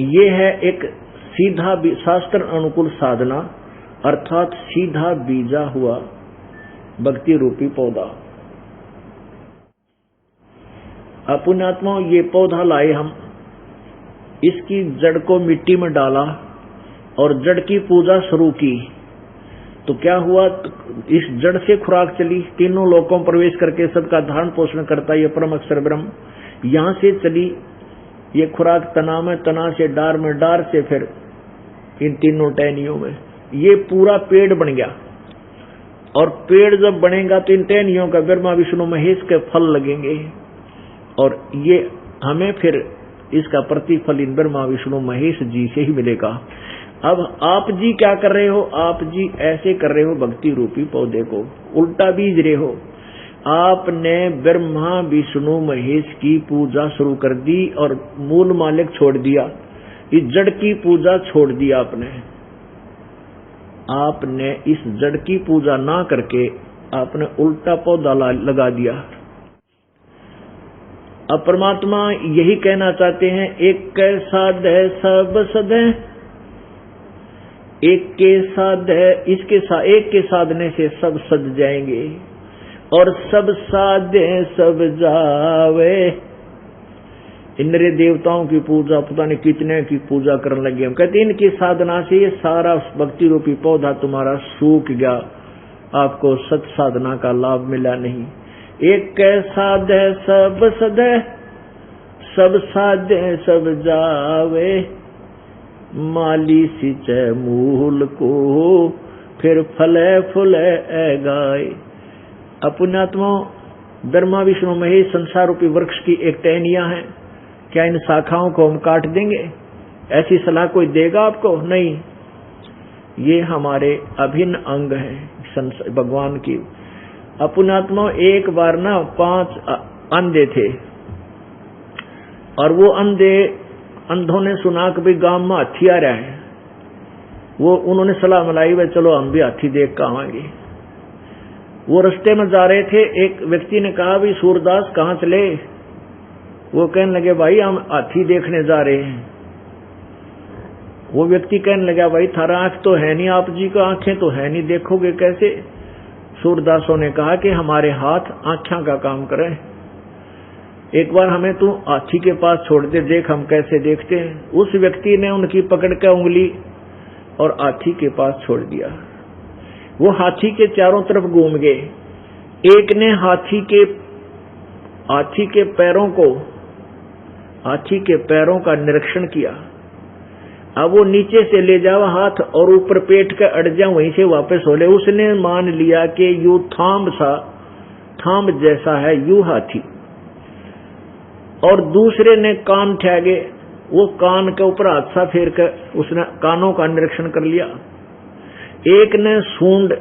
ये है एक सीधा शास्त्र अनुकूल साधना, अर्थात सीधा बीजा हुआ भक्ति रूपी पौधा। पुण्यात्माओं, ये पौधा लाए हम, इसकी जड़ को मिट्टी में डाला और जड़ की पूजा शुरू की, तो क्या हुआ? इस जड़ से खुराक चली, तीनों लोकों में प्रवेश करके सबका धारण पोषण करता है ये परम अक्षर ब्रह्म। यहां से चली ये खुराक तना में, तना से डार में, डार से फिर इन तीनों टहनियों में, ये पूरा पेड़ बन गया। और पेड़ जब बनेगा तो इन टहनियों का ब्रह्मा विष्णु महेश के फल लगेंगे, और ये हमें फिर इसका प्रतिफल इन ब्रह्मा विष्णु महेश जी से ही मिलेगा। अब आप जी क्या कर रहे हो? आप जी ऐसे कर रहे हो, भक्ति रूपी पौधे को उल्टा बीज रहे हो। आपने ब्रह्मा विष्णु महेश की पूजा शुरू कर दी और मूल मालिक छोड़ दिया, इस जड़ की पूजा छोड़ दिया आपने इस जड़ की पूजा ना करके आपने उल्टा पौधा लगा दिया। अब परमात्मा यही कहना चाहते हैं, एक के साध है सब सद है, एक के साध है, एक के साधने से सब सद जाएंगे, और सब साधे सब जावे। इंद्र देवताओं की पूजा पता नहीं कितने की पूजा करने लगे हम, कहते इनकी साधना से ये सारा भक्ति रूपी पौधा तुम्हारा सूख गया, आपको सत साधना का लाभ मिला नहीं। एक साध है सब सद है, सब साधे सब जावे, माली सिंचे मूल को फिर फले फुले गाय। पुण्यात्मा, ब्रह्मा विष्णु महेश संसार रूपी वृक्ष की एक टहनियां है, क्या इन शाखाओं को हम काट देंगे? ऐसी सलाह कोई देगा आपको? नहीं, ये हमारे अभिन्न अंग हैं भगवान की। पुण्यात्मा, एक बार ना 5 अंधे थे, और वो अंधों ने सुना कि भाई गांव में हाथी आ रहा है, उन्होंने सलाह मलाई, भाई चलो हम भी हाथी देख कर आएंगे। वो रास्ते में जा रहे थे, एक व्यक्ति ने कहा, भाई सूरदास कहाँ चले? वो कहने लगे, भाई हम हाथी देखने जा रहे हैं। वो व्यक्ति कहने लगा, भाई थारा आंख तो है नहीं, आप जी को आंखें तो है नहीं, देखोगे कैसे? सूरदासों ने कहा कि हमारे हाथ आँखों का काम करें, एक बार हमें तू हाथी के पास छोड़ दे, देख हम कैसे देखते हैं। उस व्यक्ति ने उनकी पकड़ कर उंगली और हाथी के पास छोड़ दिया। वो हाथी के चारों तरफ घूम गए। एक ने हाथी के पैरों का निरीक्षण किया। अब वो नीचे से ले जाओ हाथ और ऊपर पेट के अड़ जाओ, वहीं से वापस हो ले। उसने मान लिया कि यू थाम जैसा है यू हाथी। और दूसरे ने कान ठहगे, वो कान के ऊपर हाथ सा फेर कर उसने कानों का निरीक्षण कर लिया। एक ने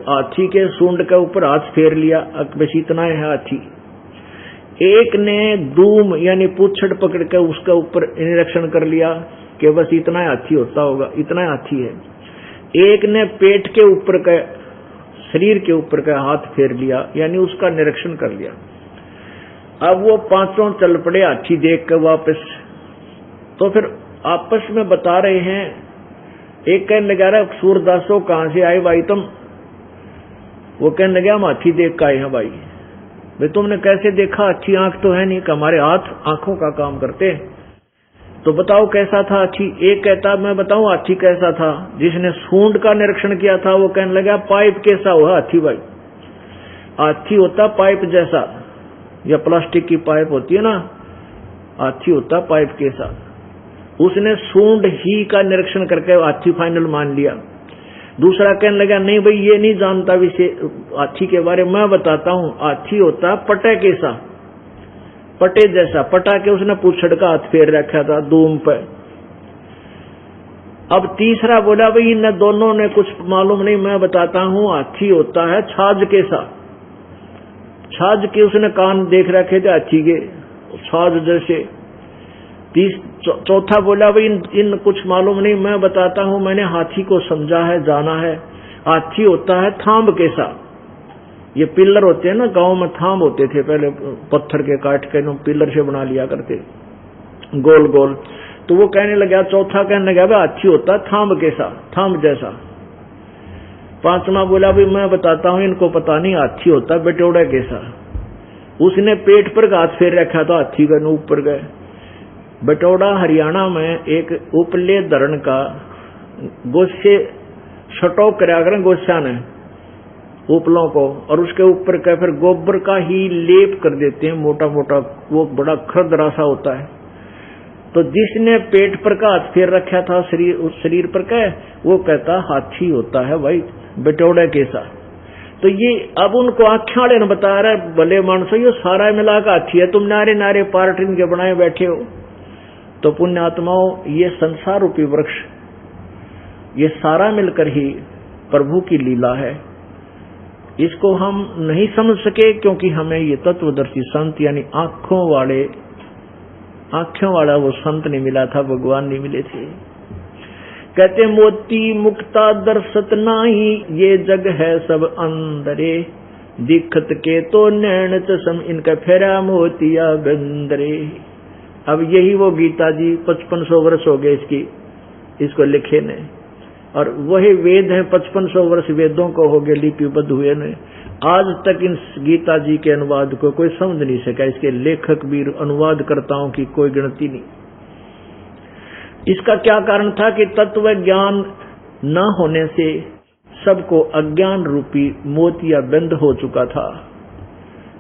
हाथी के सूंड के ऊपर हाथ फेर लिया, बस इतना है हाथी। एक ने दूम यानी पूछड़ पकड़ के उसके ऊपर निरीक्षण कर लिया कि बस इतना हाथी होता होगा, इतना हाथी है। एक ने पेट के ऊपर का शरीर के ऊपर का हाथ फेर लिया यानी उसका निरीक्षण कर लिया। अब वो पांचों चल पड़े हाथी देख कर वापस। तो फिर आपस में बता रहे हैं, एक कहने लगा रहा सूरदासो कहां से आए भाई तुम? वो कहने लगा हम हाथी देख कर आए हैं भाई। भाई तुमने कैसे देखा? अच्छी आंख तो है नहीं, हमारे हाथ आंखों का काम करते। तो बताओ कैसा था हाथी? एक कहता मैं बताऊं हाथी कैसा था? जिसने सूंड का निरीक्षण किया था वो कहने लगा पाइप कैसा हुआ हाथी भाई? हाथी होता पाइप जैसा, या प्लास्टिक की पाइप होती है ना, हाथी होता पाइप के साथ। उसने सूंड ही का निरीक्षण करके हाथी फाइनल मान लिया। दूसरा कहने लगा नहीं भाई ये नहीं जानता विषय हाथी के बारे में, मैं बताता हूं, हाथी होता पटे के सा, पटे जैसा। पटा के उसने पूछड़ का हाथ फेर रखा था दूम पे। अब तीसरा बोला भाई इन दोनों ने कुछ मालूम नहीं, मैं बताता हूं, हाथी होता है छाछ के सा। छाछ के उसने कान देख रखे थे हाथी के, छाछ जैसे। चौथा बोला भाई इन कुछ मालूम नहीं, मैं बताता हूं, मैंने हाथी को समझा है, जाना है। हाथी होता है थांब के सा। ये पिलर होते हैं ना, गांव में थांब होते थे पहले, पत्थर के काट के पिलर से बना लिया करते गोल गोल। तो वो कहने लगा, चौथा कहने लगा भाई हाथी होता है थांब के सा, थांब जैसा। पांचवा बोला भाई मैं बताता हूं, इनको पता नहीं, हाथी होता है बटोड़ा के सा। उसने पेट पर हाथ फेर रखा था हाथी का, ऊपर गए। बटोड़ा हरियाणा में एक उपले धरण का गोस्से छटोक करा करें गोस्सा ने उपलों को, और उसके ऊपर का फिर गोबर का ही लेप कर देते हैं मोटा मोटा, वो बड़ा खरदरा सा होता है। तो जिसने पेट पर का हाथ फेर रखा था शरीर पर का, वो कहता हाथी होता है भाई बटोड़े के सा। तो ये अब उनको आख्याड़े ने बता रहा है, भले मानसो ये सारा मिला का हाथी है, तुम नारे नारे पार्ट इनके बनाए बैठे हो। तो पुण्यात्माओं, ये संसार रूपी वृक्ष, ये सारा मिलकर ही प्रभु की लीला है। इसको हम नहीं समझ सके क्योंकि हमें ये तत्वदर्शी संत यानी आंखों वाला वो संत नहीं मिला था, भगवान नहीं मिले थे। कहते मोती मुक्ता दर्शत नाही, ये जग है सब अंदरे, दिखत के तो नैन चसम, इनका फेरा मोतिया बंदरे। अब यही वो गीता जी 5500 वर्ष हो गए इसको लिखे ने, और वही वेद है 5500 वर्ष वेदों को हो गए लिपिबद्ध हुए ने। आज तक इन गीता जी के अनुवाद को कोई समझ नहीं सका, इसके लेखक भी अनुवादकर्ताओं की कोई गिनती नहीं। इसका क्या कारण था कि तत्व ज्ञान न होने से सबको अज्ञान रूपी मोतिया बंद हो चुका था।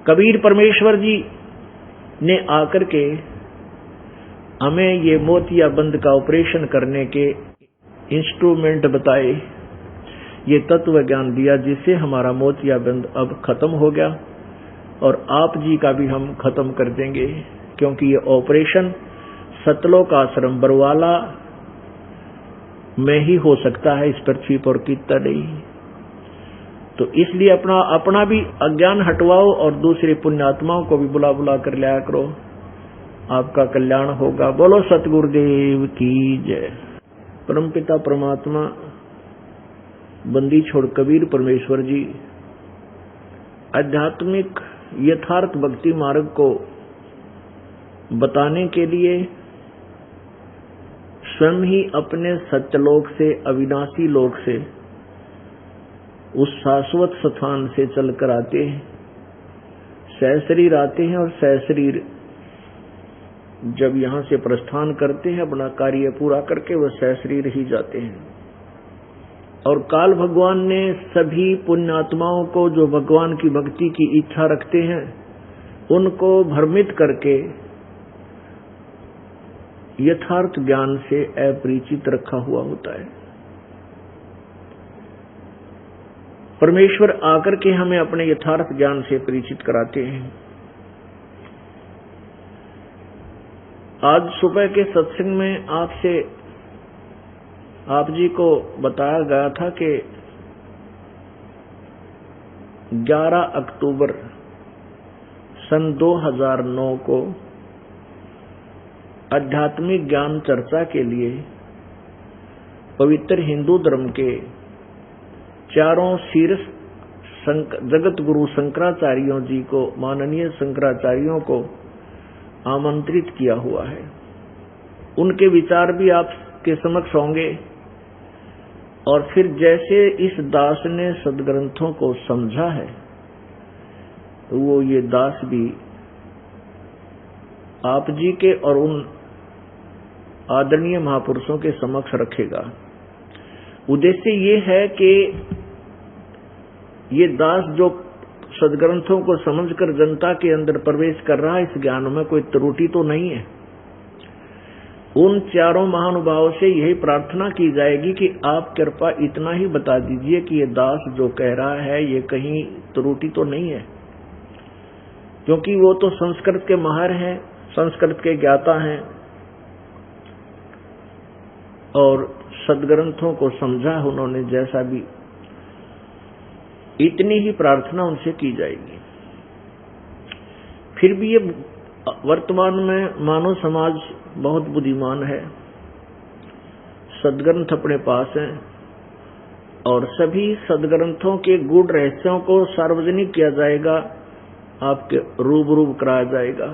कबीर परमेश्वर जी ने आकर के हमें ये मोतिया बंद का ऑपरेशन करने के इंस्ट्रूमेंट बताए, ये तत्व ज्ञान दिया, जिससे हमारा मोतिया बंद अब खत्म हो गया और आप जी का भी हम खत्म कर देंगे, क्योंकि ये ऑपरेशन सतलोक आश्रम बरवाला में ही हो सकता है, इस पृथ्वी पर कितना नहीं। तो इसलिए अपना भी अज्ञान हटवाओ और दूसरे पुण्यात्माओं को भी बुला बुला कर लाया करो, आपका कल्याण होगा। बोलो सतगुरुदेव की जय। परमपिता परमात्मा बंदी छोड़ कबीर परमेश्वर जी आध्यात्मिक यथार्थ भक्ति मार्ग को बताने के लिए स्वयं ही अपने सत्यलोक से, अविनाशी लोक से उस शाश्वत स्थान से चलकर आते हैं, सहशरीर आते हैं और सहशरीर जब यहां से प्रस्थान करते हैं अपना कार्य पूरा करके वह सहशरीर ही जाते हैं। और काल भगवान ने सभी पुण्यात्माओं को जो भगवान की भक्ति की इच्छा रखते हैं उनको भ्रमित करके यथार्थ ज्ञान से अपरिचित रखा हुआ होता है। परमेश्वर आकर के हमें अपने यथार्थ ज्ञान से परिचित कराते हैं। आज सुबह के सत्संग में आप जी को बताया गया था कि 11 अक्टूबर सन 2009 को आध्यात्मिक ज्ञान चर्चा के लिए पवित्र हिंदू धर्म के चारों शीर्ष जगत गुरु शंकराचार्यों जी को, माननीय शंकराचार्यों को आमंत्रित किया हुआ है। उनके विचार भी आपके समक्ष होंगे। और फिर जैसे इस दास ने सदग्रंथों को समझा है वो ये दास भी आप जी के और उन आदरणीय महापुरुषों के समक्ष रखेगा। उद्देश्य ये है कि ये दास जो सदग्रंथों को समझकर जनता के अंदर प्रवेश कर रहा है, इस ज्ञान में कोई त्रुटि तो नहीं है। उन चारों महानुभावों से यही प्रार्थना की जाएगी कि आप कृपा इतना ही बता दीजिए कि ये दास जो कह रहा है ये कहीं त्रुटि तो नहीं है, क्योंकि वो तो संस्कृत के माहिर हैं, संस्कृत के ज्ञाता हैं और सदग्रंथों को समझा उन्होंने जैसा भी। इतनी ही प्रार्थना उनसे की जाएगी। फिर भी ये वर्तमान में मानव समाज बहुत बुद्धिमान है, सदग्रंथ अपने पास हैं और सभी सदग्रंथों के गूढ़ रहस्यों को सार्वजनिक किया जाएगा, आपके रूबरू कराया जाएगा।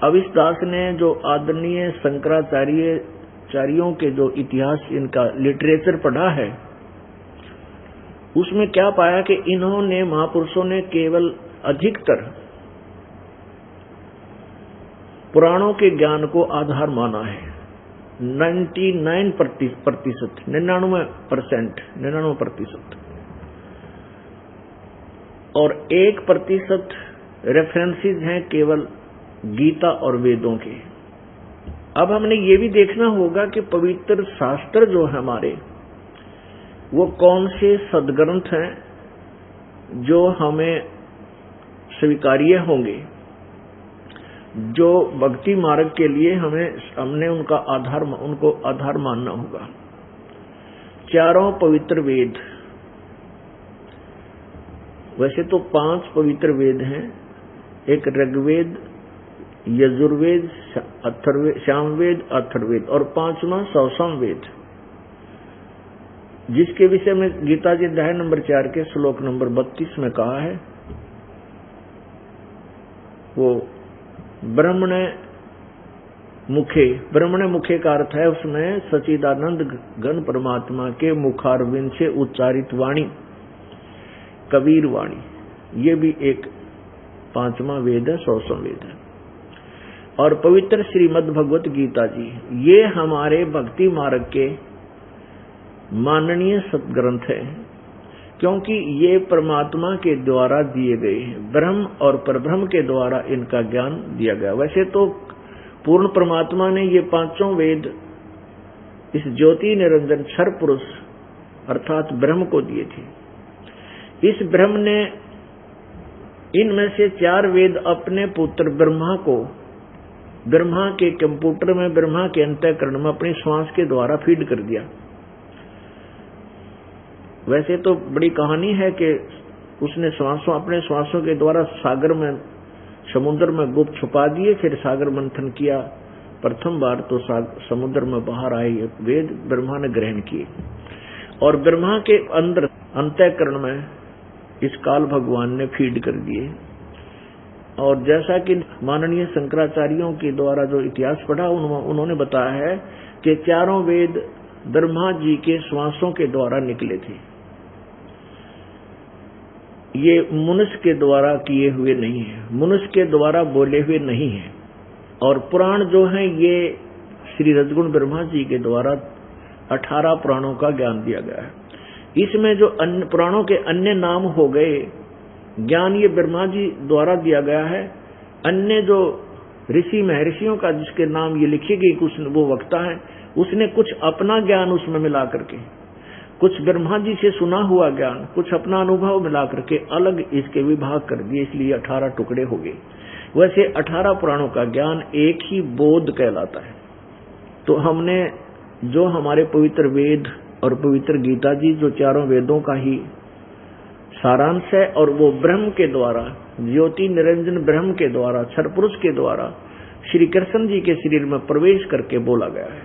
अब इस दास ने जो आदरणीय शंकराचार्यों के जो इतिहास, इनका लिटरेचर पढ़ा है, उसमें क्या पाया कि इन्होंने, महापुरुषों ने केवल अधिकतर पुराणों के ज्ञान को आधार माना है। 99% और 1% रेफरेंसेस हैं केवल गीता और वेदों के। अब हमने ये भी देखना होगा कि पवित्र शास्त्र जो है हमारे, वो कौन से सदग्रंथ हैं जो हमें स्वीकार्य होंगे, जो भक्ति मार्ग के लिए हमने उनको आधार मानना होगा। चारों पवित्र वेद, वैसे तो 5 पवित्र वेद हैं, एक ऋग्वेद, यजुर्वेद, सामवेद, अथर्ववेद और 5वां सामवेद, जिसके विषय में गीता जी अध्याय नंबर 4 के श्लोक नंबर 32 में कहा है, वो ब्रह्मण मुखे का अर्थ है उसमें सच्चिदानंद घन परमात्मा के मुखारविंद से उच्चारित वाणी, कबीर वाणी। ये भी एक 5वां वेद है, 100वां वेद है। और पवित्र श्रीमद् भगवत गीता जी, ये हमारे भक्ति मार्ग के माननीय सदग्रंथ है, क्योंकि ये परमात्मा के द्वारा दिए गए हैं, ब्रह्म और परब्रह्म के द्वारा इनका ज्ञान दिया गया। वैसे तो पूर्ण परमात्मा ने ये 5 वेद इस ज्योति निरंजन क्षर पुरुष अर्थात ब्रह्म को दिए थे। इस ब्रह्म ने इनमें से 4 वेद अपने पुत्र ब्रह्मा को, ब्रह्मा के कंप्यूटर में, ब्रह्मा के अंतःकरण में अपनी श्वास के द्वारा फीड कर दिया। वैसे तो बड़ी कहानी है कि उसने अपने श्वासों के द्वारा सागर में, समुद्र में गुप्त छुपा दिए, फिर सागर मंथन किया। प्रथम बार तो समुद्र में बाहर आए ये वेद ब्रह्मा ने ग्रहण किए और ब्रह्मा के अंदर अंतःकरण में इस काल भगवान ने फीड कर दिए। और जैसा कि माननीय शंकराचार्यों के द्वारा जो इतिहास पढ़ा, उन्होंने बताया है कि 4 वेद ब्रह्मा जी के श्वासों के द्वारा निकले थे। ये मनुष्य के द्वारा किए हुए नहीं है, मनुष्य के द्वारा बोले हुए नहीं है। और पुराण जो है ये श्री रजगुण ब्रह्मा जी के द्वारा 18 पुराणों का ज्ञान दिया गया है। इसमें जो अन्य पुराणों के अन्य नाम हो गए, ज्ञान ये ब्रह्मा जी द्वारा दिया गया है। अन्य जो ऋषि महर्षियों का जिसके नाम ये लिखी गई, कुछ वो वक्ता है, उसने कुछ अपना ज्ञान उसमें मिला करके, कुछ ब्रह्मा जी से सुना हुआ ज्ञान, कुछ अपना अनुभव मिला करके अलग इसके विभाग कर दिए, इसलिए 18 टुकड़े हो गए। वैसे 18 पुराणों का ज्ञान एक ही बोध कहलाता है। तो हमने जो हमारे पवित्र वेद और पवित्र गीता जी जो चारों वेदों का ही सारांश है, और वो ब्रह्म के द्वारा, ज्योति निरंजन ब्रह्म के द्वारा, क्षर पुरुष के द्वारा श्री कृष्ण जी के शरीर में प्रवेश करके बोला गया है।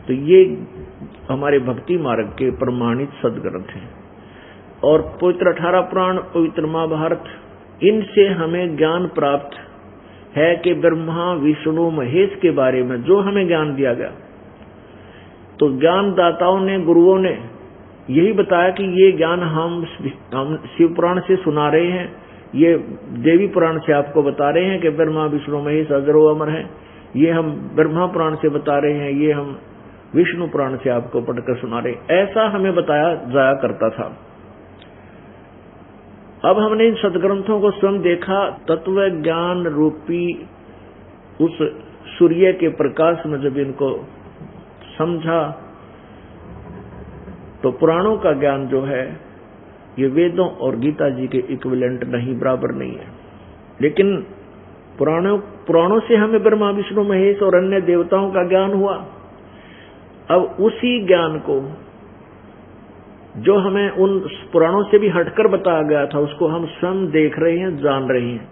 तो ये हमारे भक्ति मार्ग के प्रमाणित सदग्रंथ हैं। और पवित्र 18 पुराण, पवित्र महाभारत, इनसे हमें ज्ञान प्राप्त है कि ब्रह्मा विष्णु महेश के बारे में जो हमें ज्ञान दिया गया, तो ज्ञानदाताओं ने, गुरुओं ने यही बताया कि ये ज्ञान हम शिव पुराण से सुना रहे हैं, ये देवी पुराण से आपको बता रहे हैं कि ब्रह्मा विष्णु महेश अजरो अमर है, ये हम ब्रह्मा पुराण से बता रहे हैं, ये हम विष्णु पुराण से आपको पढ़कर सुना रहे हैं। ऐसा हमें बताया जाया करता था। अब हमने इन सदग्रंथों को स्वयं देखा, तत्व ज्ञान रूपी उस सूर्य के प्रकाश में जब इनको समझा, तो पुराणों का ज्ञान जो है ये वेदों और गीता जी के इक्विवेलेंट नहीं, बराबर नहीं है। लेकिन पुराणों से हमें ब्रह्मा विष्णु महेश और अन्य देवताओं का ज्ञान हुआ। अब उसी ज्ञान को जो हमें उन पुराणों से भी हटकर बताया गया था, उसको हम स्वयं देख रहे हैं, जान रहे हैं।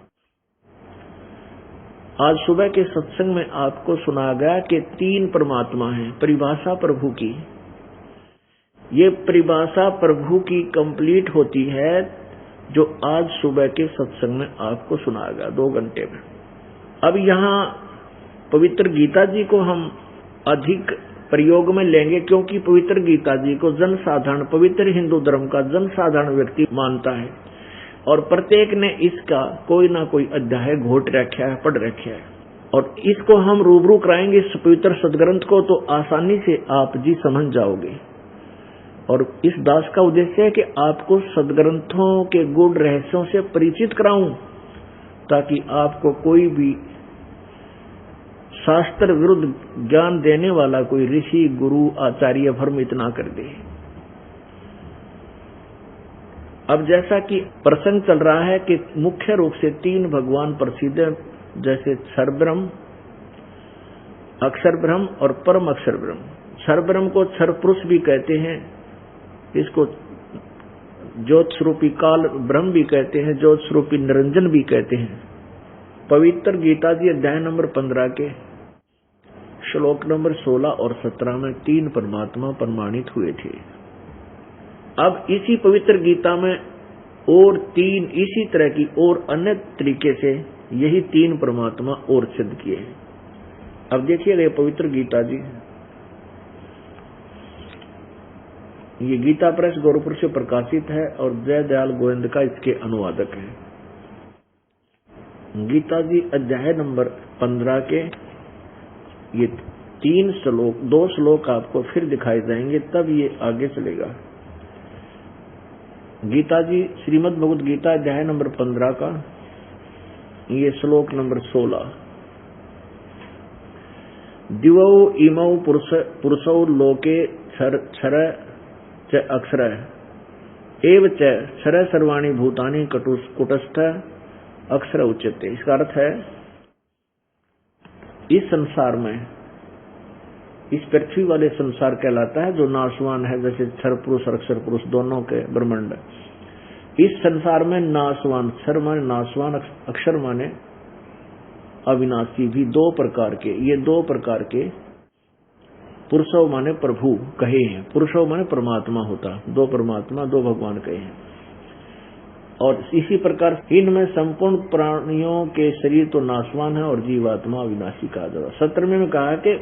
आज सुबह के सत्संग में आपको सुनाया गया कि 3 परमात्मा हैं, परिभाषा प्रभु की। ये परिभाषा प्रभु की कंप्लीट होती है जो आज सुबह के सत्संग में आपको सुनाया गया 2 घंटे में। अब यहाँ पवित्र गीता जी को हम अधिक प्रयोग में लेंगे, क्योंकि पवित्र गीता जी को जनसाधारण, पवित्र हिंदू धर्म का जनसाधारण व्यक्ति मानता है, और प्रत्येक ने इसका कोई ना कोई अध्याय घोट रखा है, पढ़ रखा है। और इसको हम रूबरू कराएंगे, इस पवित्र सदग्रंथ को, तो आसानी से आप जी समझ जाओगे। और इस दास का उद्देश्य है कि आपको सदग्रंथों के गूढ़ रहस्यों से परिचित कराऊं, ताकि आपको कोई भी शास्त्र विरुद्ध ज्ञान देने वाला कोई ऋषि, गुरु, आचार्य भ्रमित ना कर दे। अब जैसा कि प्रसंग चल रहा है कि मुख्य रूप से 3 भगवान प्रसिद्ध हैं, जैसे क्षर ब्रह्म, अक्षर ब्रह्म और परम अक्षर ब्रह्म। क्षर ब्रह्म को क्षर पुरुष भी कहते हैं, इसको ज्योत स्वरूपी काल ब्रह्म भी कहते हैं, ज्योत स्वरूपी निरंजन भी कहते हैं। पवित्र गीता जी अध्याय नंबर 15 के श्लोक नंबर 16 और 17 में 3 परमात्मा प्रमाणित हुए थे। अब इसी पवित्र गीता में और 3 इसी तरह की और अन्य तरीके से यही 3 परमात्मा और सिद्ध किए हैं। अब देखिए ये पवित्र गीता जी, ये गीता प्रेस गोरखपुर से प्रकाशित है और जय दयाल गोविंद का इसके अनुवादक है। गीता जी अध्याय नंबर 15 के ये 3 श्लोक, 2 श्लोक आपको फिर दिखाई जाएंगे, तब ये आगे चलेगा। गीता जी श्रीमद् भगवद गीता अध्याय नंबर 15 का ये श्लोक नंबर 16। दिवौ इमौ पुरुषौ लोके क्षर च अक्षर एव च क्षर सर्वाणि भूतानि कुटस्थ अक्षर उच्यते। इसका अर्थ है, इस संसार में, इस पृथ्वी वाले संसार कहलाता है जो नाशवान है, जैसे क्षर पुरुष और अक्षर पुरुष दोनों के ब्रह्मांड। इस संसार में नाशवान, क्षर माने नाशवान, अक्षर माने अविनाशी भी 2 प्रकार के, ये 2 प्रकार के पुरुषों माने प्रभु कहे हैं। पुरुषों माने परमात्मा होता, 2 परमात्मा 2 भगवान कहे हैं। और इसी प्रकार इनमें संपूर्ण प्राणियों के शरीर तो नाशवान है और जीवात्मा अविनाशी कहा जाता। 17वें में कहा कि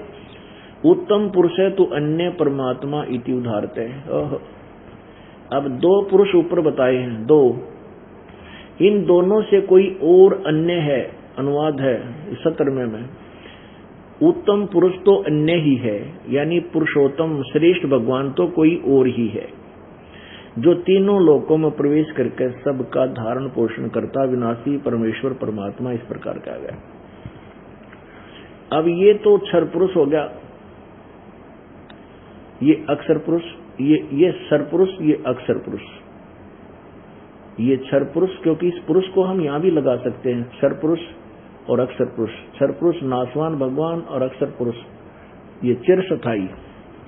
उत्तम पुरुष है तो अन्य परमात्मा इति उदाहरते। अब 2 पुरुष ऊपर बताए हैं, 2 इन दोनों से कोई और अन्य है। अनुवाद है 17वें में, उत्तम पुरुष तो अन्य ही है, यानी पुरुषोत्तम श्रेष्ठ भगवान तो कोई और ही है, जो तीनों लोकों में प्रवेश करके सबका धारण पोषण करता विनाशी परमेश्वर परमात्मा इस प्रकार कहा गया। अब ये तो क्षर पुरुष हो गया, ये अक्षर पुरुष, ये सर पुरुष, ये अक्षर पुरुष, ये क्षर पुरुष, क्योंकि इस पुरुष को हम यहां भी लगा सकते हैं, क्षर पुरुष और अक्षर पुरुष। क्षर पुरुष नाशवान भगवान और अक्षर पुरुष ये चिरस्थायी।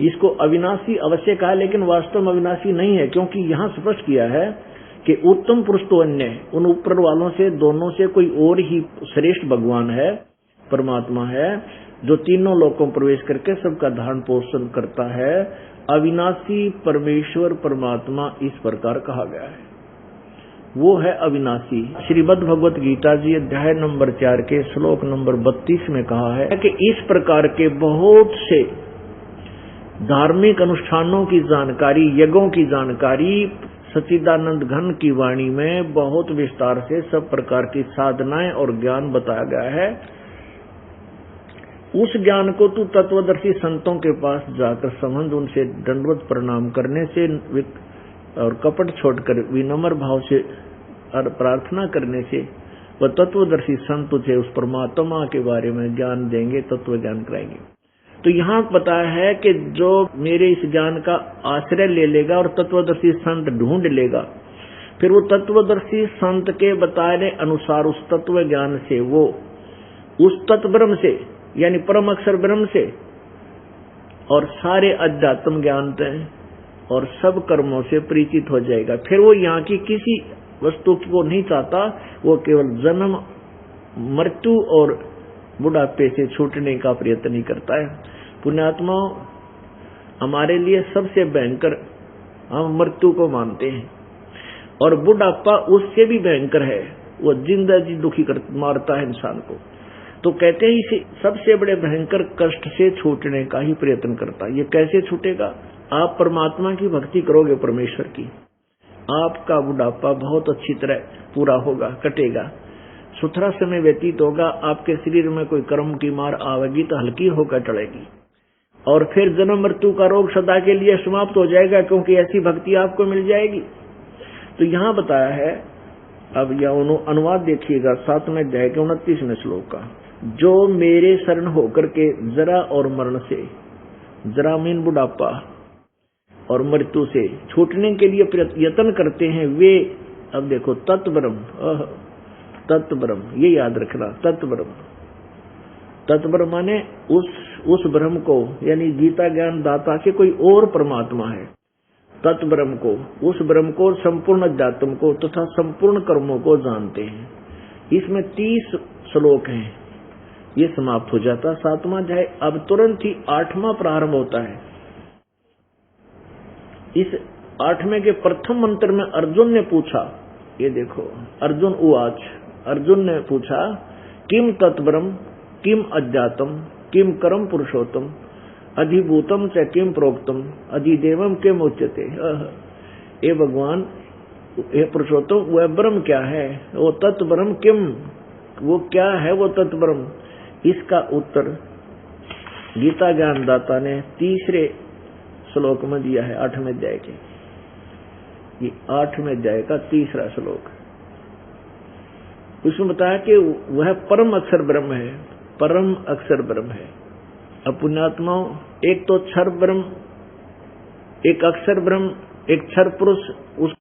इसको अविनाशी अवश्य कहा, लेकिन वास्तव में अविनाशी नहीं है, क्योंकि यहां स्पष्ट किया है कि उत्तम पुरुष तो अन्य है, उन ऊपर वालों से दोनों से कोई और ही श्रेष्ठ भगवान है, परमात्मा है, जो तीनों लोकों में प्रवेश करके सबका धारण पोषण करता है। अविनाशी परमेश्वर परमात्मा इस प्रकार कहा गया है, वो है अविनाशी। श्रीमद् भगवत गीता जी अध्याय नंबर 4 के श्लोक नंबर 32 में कहा है कि इस प्रकार के बहुत से धार्मिक अनुष्ठानों की जानकारी, यज्ञों की जानकारी सच्चिदानंद घन की वाणी में बहुत विस्तार से सब प्रकार की साधनाएं और ज्ञान बताया गया है। उस ज्ञान को तू तत्वदर्शी संतों के पास जाकर समझ, उनसे दंडवत प्रणाम करने से और कपट छोड़कर विनम्र भाव से और प्रार्थना करने से वह तत्वदर्शी संत तुझे उस परमात्मा के बारे में ज्ञान देंगे, तत्व ज्ञान कराएंगे। तो यहाँ बताया है कि जो मेरे इस ज्ञान का आश्रय ले लेगा और तत्वदर्शी संत ढूंढ लेगा, फिर वो तत्वदर्शी संत के बताए अनुसार उस तत्व ज्ञान से वो उस तत्व ब्रह्म से यानी परम अक्षर ब्रह्म से और सारे अध्यात्म ज्ञान और सब कर्मों से परिचित हो जाएगा। फिर वो यहाँ की किसी वस्तु को नहीं चाहता, वो केवल जन्म मृत्यु और बुढ़ापे से छूटने का प्रयत्न ही करता है। पुण्यात्माओं, हमारे लिए सबसे भयंकर हम मृत्यु को मानते हैं, और बुढ़ापा उससे भी भयंकर है, वो जिंदगी दुखी मारता है इंसान को। तो कहते हैं इसे सबसे बड़े भयंकर कष्ट से छूटने का ही प्रयत्न करता है। ये कैसे छूटेगा? आप परमात्मा की भक्ति करोगे, परमेश्वर की, आपका बुढ़ापा बहुत अच्छी तरह पूरा होगा, कटेगा, सुथरा समय व्यतीत होगा, आपके शरीर में कोई कर्म की मार आवेगी तो हल्की होकर टलेगी, और फिर जन्म मृत्यु का रोग सदा के लिए समाप्त हो जाएगा, क्योंकि ऐसी भक्ति आपको मिल जाएगी। तो यहाँ बताया है, अब यह अनुवाद देखिएगा 7वें अध्याय के 29वें श्लोक का, जो मेरे शरण होकर के जरा और मरण से, जरा मीन बुढ़ापा और मृत्यु से छूटने के लिए यत्न करते हैं, वे, अब देखो तत्ब्रह्म, तत्ब्रह्म, ये याद रखना, तत्ब्रह्म, तत्ब्रह्म माने उस ब्रह्म को, यानी गीता ज्ञान दाता से कोई और परमात्मा है, तत्ब्रह्म को, उस ब्रह्म को, संपूर्ण अध्यात्म को तथा संपूर्ण कर्मों को जानते हैं। इसमें 30 श्लोक हैं, ये समाप्त हो जाता 7वां अध्याय। अब तुरंत ही 8वां प्रारंभ होता है। इस 8वें के प्रथम मंत्र में अर्जुन ने पूछा, ये देखो, अर्जुन उवाच, अर्जुन ने पूछा, किम तत्ब्रह्म किम अध्यात्म किम कर्म पुरुषोत्तम अधिभूतम च किम प्रोक्तम अधिदेवम किम उच्यते। ये भगवान, ये पुरुषोत्तम, वह ब्रह्म क्या है, वो तत्ब्रह्म किम, वो क्या है वो तत्ब्रह्म। इसका उत्तर गीता ज्ञान दाता ने 3रे श्लोक में दिया है, 8वें अध्याय के, ये 8वें अध्याय का 3रा श्लोक। उसमें बताया कि वह परम अक्षर ब्रह्म है, परम अक्षर ब्रह्म है। अब पुण्यात्माओं, एक तो क्षर ब्रह्म, एक अक्षर ब्रह्म, एक क्षर पुरुष, उस